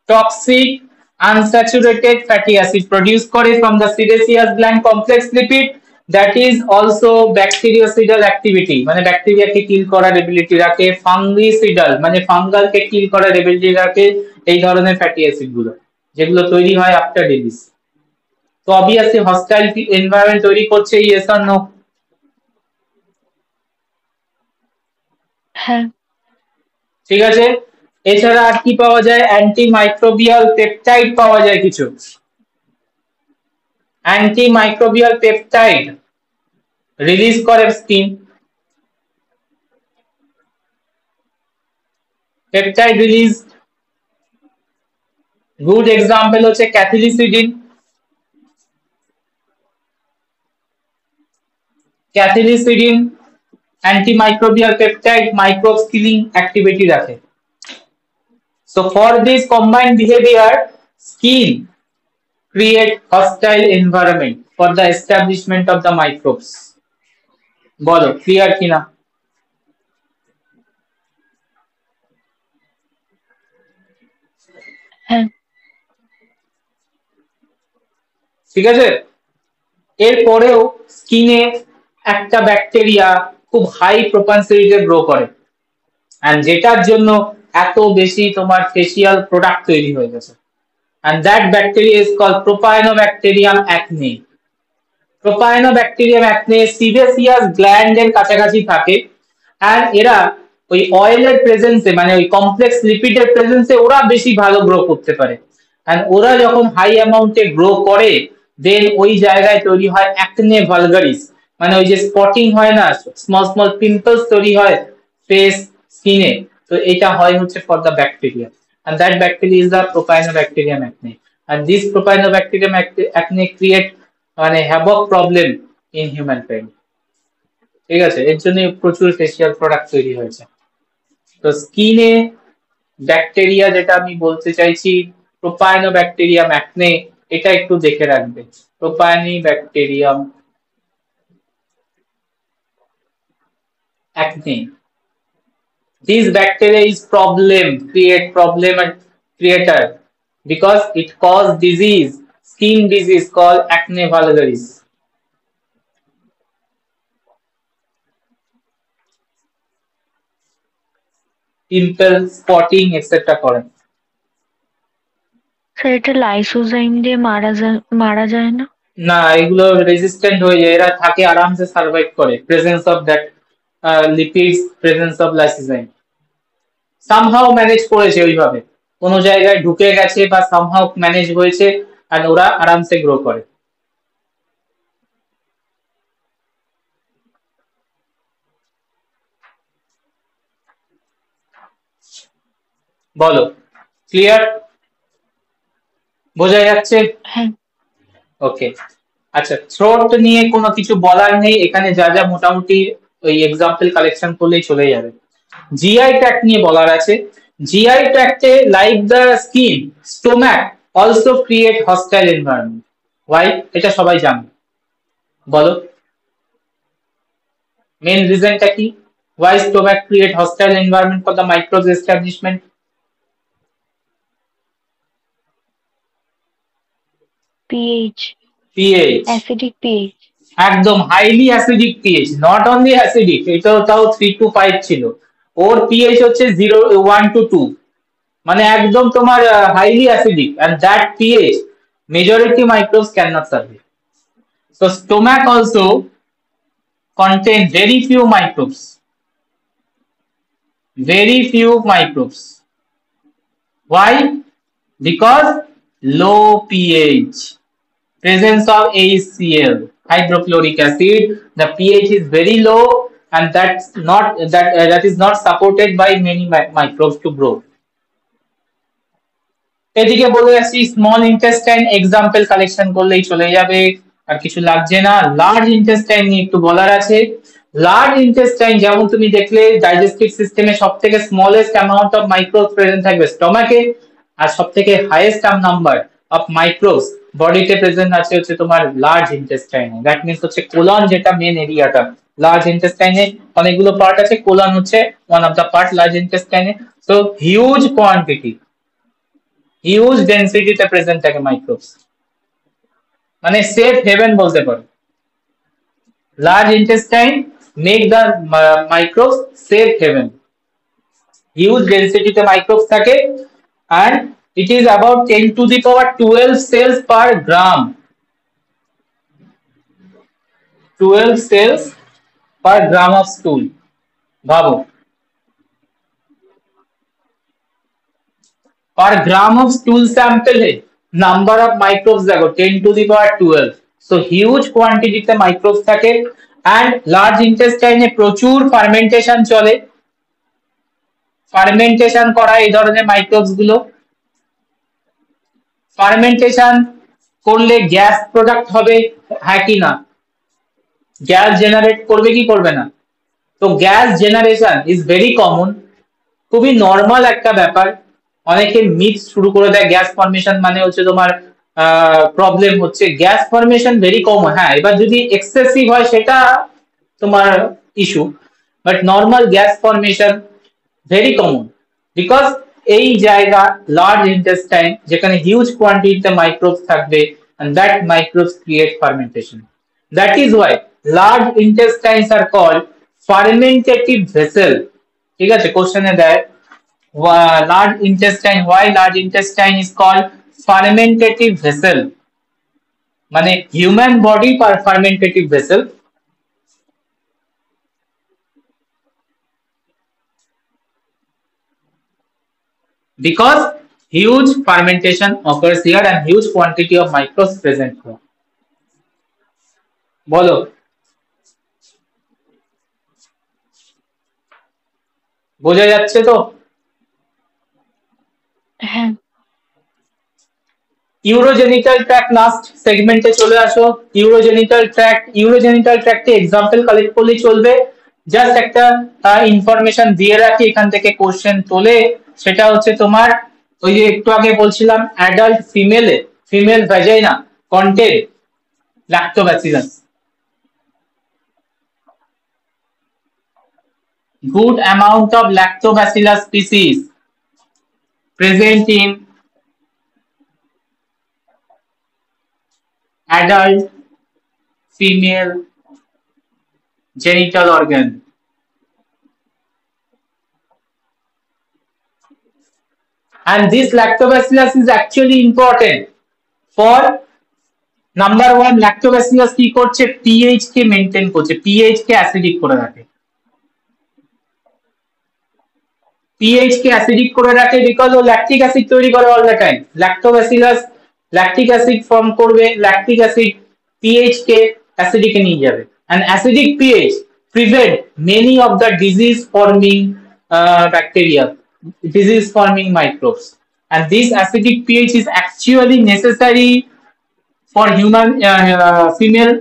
Toxic unsaturated fatty acid produced from the sebaceous gland complex lipid that is also bactericidal activity, মানে bacteria কে কিল করার ability রাখে, ফাঙ্গিসিডাল মানে fungal কে কিল করার ability রাখে এই ধরনের fatty acid গুলো, যেগুলো তৈরি হয় আফটার ডিলিজ। তো অবভিয়াসলি হস্টাইল এনভায়রনমেন্ট তৈরি করছে, ইয়েস অর নো? হ্যাঁ। ঠিক আছে, এছাড়া আর কি পাওয়া যায়? অ্যান্টিমাইক্রোবিয়াল পেপটাইড পাওয়া যায় কিছু। অ্যান্টিমাইক্রোবিয়াল পেপটাইড রিলিজ করে skin. Peptide release good example হচ্ছে cathelicidin. Cathelicidin antimicrobial peptide, microbes killing activity রাখে। So for this combined behavior, skin create hostile environment for the establishment of the microbes. বলো clear কিনা? ঠিক আছে, এরপরেও স্কিনে একটা ব্যাকটেরিয়া খুব হাই প্রোপেনসিটিতে গ্রো করে, and যেটার জন্য এত বেশি তোমার ফেসিয়াল প্রোডাক্ট তৈরি হয়ে গেছে, and that bacteria is called Propionibacterium acne. Propionibacterium acne sebaceous gland এর কাছাকাছি থাকে, and এরা ওই অয়েলের প্রেজেন্সে মানে ওই কমপ্লেক্স লিপিডের প্রেজেন্সে ওরা বেশি ভালো গ্রো করতে পারে, and ওরা যখন হাই অ্যামাউন্টে গ্রো করে দেন ওই জায়গায় তৈরি হয় অ্যাকনে ভালগারিস, মানে ওই যে স্পটিং হয় না, স্মল স্মল পিম্পলস তৈরি হয় ফেস স্কিনে, তো এটা হয় হচ্ছে for the bacteria, and that bacteria is the Propionibacterium acne, and this Propionibacterium acne create মানে havoc problem in humankind. ঠিক আছে, এর জন্য প্রচুর ফেসিয়াল প্রোডাক্ট তৈরি হয়েছে। তো স্কিনে ব্যাকটেরিয়া যেটা আমি বলতে চাইছি Propionibacterium acne, এটা একটু দেখে রাখবে। Propionibacterium acne, this bacteria is problem creator because it cause disease, skin disease called acne vulgaris. Pimple, spotting etcetera করে। স্যার এটা লাইসোজাইম দিয়ে মারা যায় না? না, এগুলো রেজিস্ট্যান্ট হয়ে যায়, এরা থাকে আরামসে সার্ভাইভ করে presence of that lipids, presence of lysozyme. Somehow manage করেছে ওইভাবে, কোনো জায়গায় ঢুকে গেছে বা সামহাও ম্যানেজ হয়েছে, আর ওরা আরামসে গ্রো করে। বলো, ক্লিয়ার? বোঝা যাচ্ছে? হ্যাঁ। ওকে। আচ্ছা, থ্রোট নিয়ে কোনো কিছু বলার নেই এখানে, যা যা মোটামুটি ওই এক্সাম্পল কালেকশন করলেই চলে যাবে। জিআই ট্র্যাক্ট নিয়ে বলার আছে। জিআই ট্র্যাক্টে like the skin, stomach also create hostile environment. Why? এটা সবাই জানে, বলো। মেন রিজনটা কি? Why stomach create hostile environment for the microbes establishment? PH, pH. Acidic pH. একদম highly acidic pH, not only acidic, এটাও তাও 3 to 5 ছিল। ওর পিএইচ হচ্ছে 1 to 2, মানে একদম তোমার highly acidic, and that pH majority microbes cannot survive. So stomach also contain very few microbes. Why? Because low pH, presence of HCl, hydrochloric acid. The pH is very low, and that is not supported by many microbes to grow. এদিকে বলে আসছি small intestine, example collection করলেই চলে যাবে, আর কিছু লাগছে না। Large intestine নিয়ে একটু বলার আছে। লার্জ ইন্টেস্টাইন যেমন তুমি দেখলে ডাইজেস্টিভ সিস্টেমে সব থেকে smallest amount of microbes present থাকবে স্টমাকে, আর সব থেকে হাইয়েস্ট নাম্বার অফ মাইক্রোবস বডিতে প্রেজেন্ট আছে হচ্ছে তোমার লার্জ ইন্টেস্টাইনে। দ্যাট মিনস হচ্ছে কোলন, যেটা মেন এরিয়াটা লার্জ ইন্টেস্টাইনে, অনেকগুলো পার্ট আছে, কোলন হচ্ছে one of the part large ইন্টেস্টাইনে। সো হিউজ কোয়ান্টিটি, হিউজ ডেন্সিটিতে প্রেজেন্ট থাকে মাইক্রোবস, মানে সেফ হেভেন বলতে পারো। Large intestine make the microbes safe haven, huge ডেন্সিটিতে মাইক্রোবস থাকে, and it is about 10 to the power 12 cells per gram, 12 cells per gram of stool। ভাবো, per gram of stool sample है number of microbes देखो 10 to the power 12। so huge quantity তে microbes থাকে, and large intestine এ প্রচুর fermentation চলে, fermentation করা এই ধরনের মাইক্রোবস গুলো। ফার্মেন্টেশন করলে গ্যাস প্রোডাক্ট হবে, হ্যাঁ কি না? গ্যাস জেনারেট করবে কি করবে না? তো gas generation is very common, খুবই নর্মাল একটা ব্যাপার। অনেকে মিথ শুরু করে দেয় গ্যাস ফর্মেশন মানে হচ্ছে তোমার প্রবলেম হচ্ছে, গ্যাস ফর্মেশন ভেরি কমন। হ্যাঁ, এবার যদি এক্সেসিভ হয় সেটা তোমার issue, but normal gas formation very common, because এই জায়গা লার্জ ইন্টেস্টাইন যেখানে হিউজ কোয়ান্টিটিতে মাইক্রোবস থাকবে, and that microbes create fermentation. That is why large intestines are called fermentative vessel। ঠিক আছে, কোশ্চেনে দেয় large intestine, why large intestine is called fermentative vessel, মানে human body fermentative vessel, because huge fermentation occurs here and huge quantity of microbes present here। বলো, বোঝা যাচ্ছে তো? হ্যাঁ। ইউরোজেনিটাল ট্র্যাক্ট লাস্ট সেগমেন্টে চলে আসো। ইউরোজেনিটাল ট্র্যাক্টে এক্সাম্পল কালেক্ট করলেই চলবে। জাস্ট একটা ইনফরমেশন দিয়ে রাখি, এখান থেকে কোশ্চেন তোলে। সেটা হচ্ছে তোমার ওই যে একটু আগে বলছিলাম adult female vagina contain Lactobacillus. Good amount of lactobacillus species present in adult female genital organ। and this lactobacillus is actually important for number one. Lactobacillus কি করছে, পিএইচ কে মেনটেন করছে, পিএইচ কে অ্যাসিডিক করে রাখে, পিএইচ কে acidic করে রাখে because O lactic acid তৈরি করে all the time. Lactobacillus lactic acid form করবে, ল্যাকটিক অ্যাসিড পিএইচ কে অ্যাসিডিকে নিয়ে যাবে, and acidic pH prevent many of the disease forming bacteria, disease forming microbes, and this acidic pH is actually necessary for human female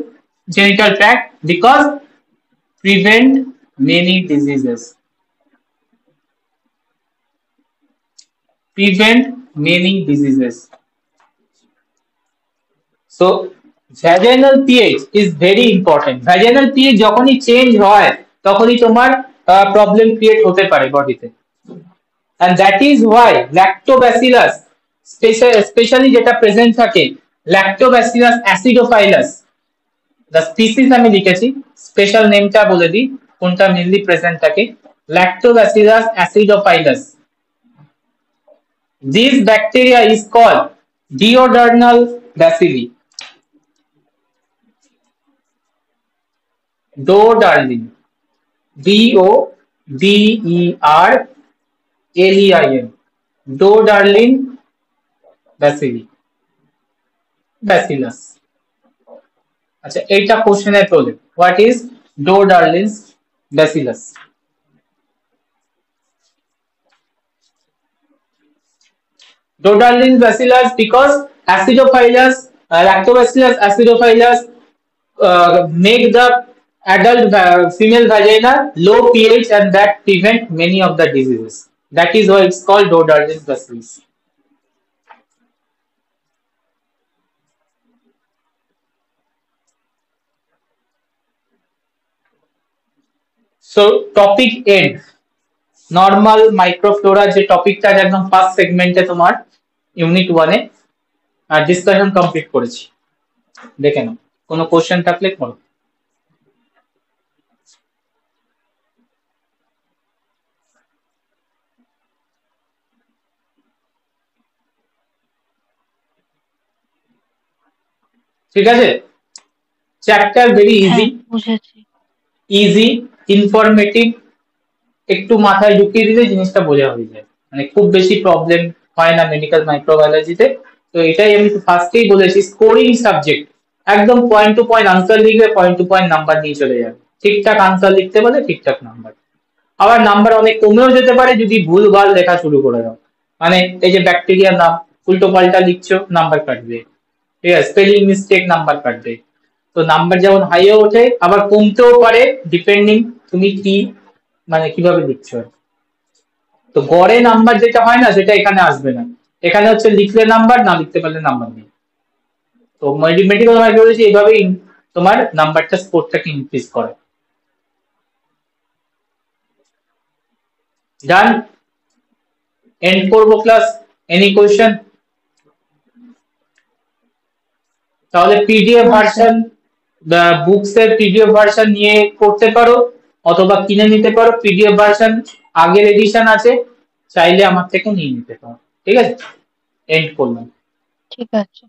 genital tract because prevent many diseases, prevent many diseases. So vaginal pH is very important. Vaginal pH যখনই change হয় তখনই তোমার problem create হতে পারে বডিতে, and that is why lactobacillus specially যেটা present থাকে lactobacillus acidophilus, the species আমি লিখেছি, স্পেশাল নেমটা বলে দিই কোনটা মেইনলি প্রেজেন্ট থাকে, lactobacillus acidophilus. This bacteria is called duodenal bacilli. Dodarlin, Doderlin, Dodarlin bacilli, bacillus. আচ্ছা এইটা কোশ্চেনের problem, what is Dodarlin bacillus? Dodarlin bacillus because acidophilus, lactobacillus acidophilus make the adult female vagina low pH and that prevent many of the diseases. That is why it's called Dodarlin bacillus. So topic end. Normal microflora যে টপিকটা একদম first সেগমেন্টে তোমার unit 1 এ আর discussion complete করেছি, দেখে নাও, কোনো question থাকলে করো। ঠিক আছে, chapter very easy, easy informative, একটু মাথায় ঢুকিয়ে দিলে জিনিসটা বোঝা হয়ে যায়, মানে খুব বেশি প্রবলেম হয় না মেডিকেল মাইক্রোবায়োলজিতে। তো এটাই আমি ফার্স্টেই বলেছি, স্কোরিং সাবজেক্ট, একদম পয়েন্ট টু পয়েন্ট আনসার লিখবে, পয়েন্ট টু পয়েন্ট নাম্বার নিয়ে চলে যাবে, ঠিকঠাক আনসার লিখতে পারলে ঠিকঠাক নাম্বার। আবার নাম্বার অনেক কমেও যেতে পারে যদি ভুলভাল লেখা শুরু করে দাও, মানে এই যে ব্যাকটেরিয়ার নাম উল্টো পাল্টা লিখছো নাম্বার কাটবে, ঠিক আছে, স্পেলিং মিস্টেক নাম্বার কাটবে। তো নাম্বার যেমন হাইও ওঠে আবার কমতেও পারে ডিপেন্ডিং তুমি কি মানে কিভাবে লিখছো। তো গড়ে নাম্বার যেটা হয় না সেটা এখানে আসবে না, এখানে হচ্ছে লিখলে নাম্বার, না লিখতে পারলে নাম্বার নেই। তো মেডিকেল মাইক্রোবায়োলজি এইভাবেই তোমার নাম্বারটা স্কোরটাকে ইনক্রিজ করে। ডান, এন্ড করবো ক্লাস। Any question? তাহলে পিডিএফ ভার্সন, বুকস এর পিডিএফ ভার্সন নিয়ে করতে পারো অথবা কিনে নিতে পারো, পিডিএফ ভার্সন আগের এডিশন আছে, চাইলে আমার থেকে নিয়ে নিতে পারো। ঠিক আছে, এন্ড করলাম। ঠিক আছে।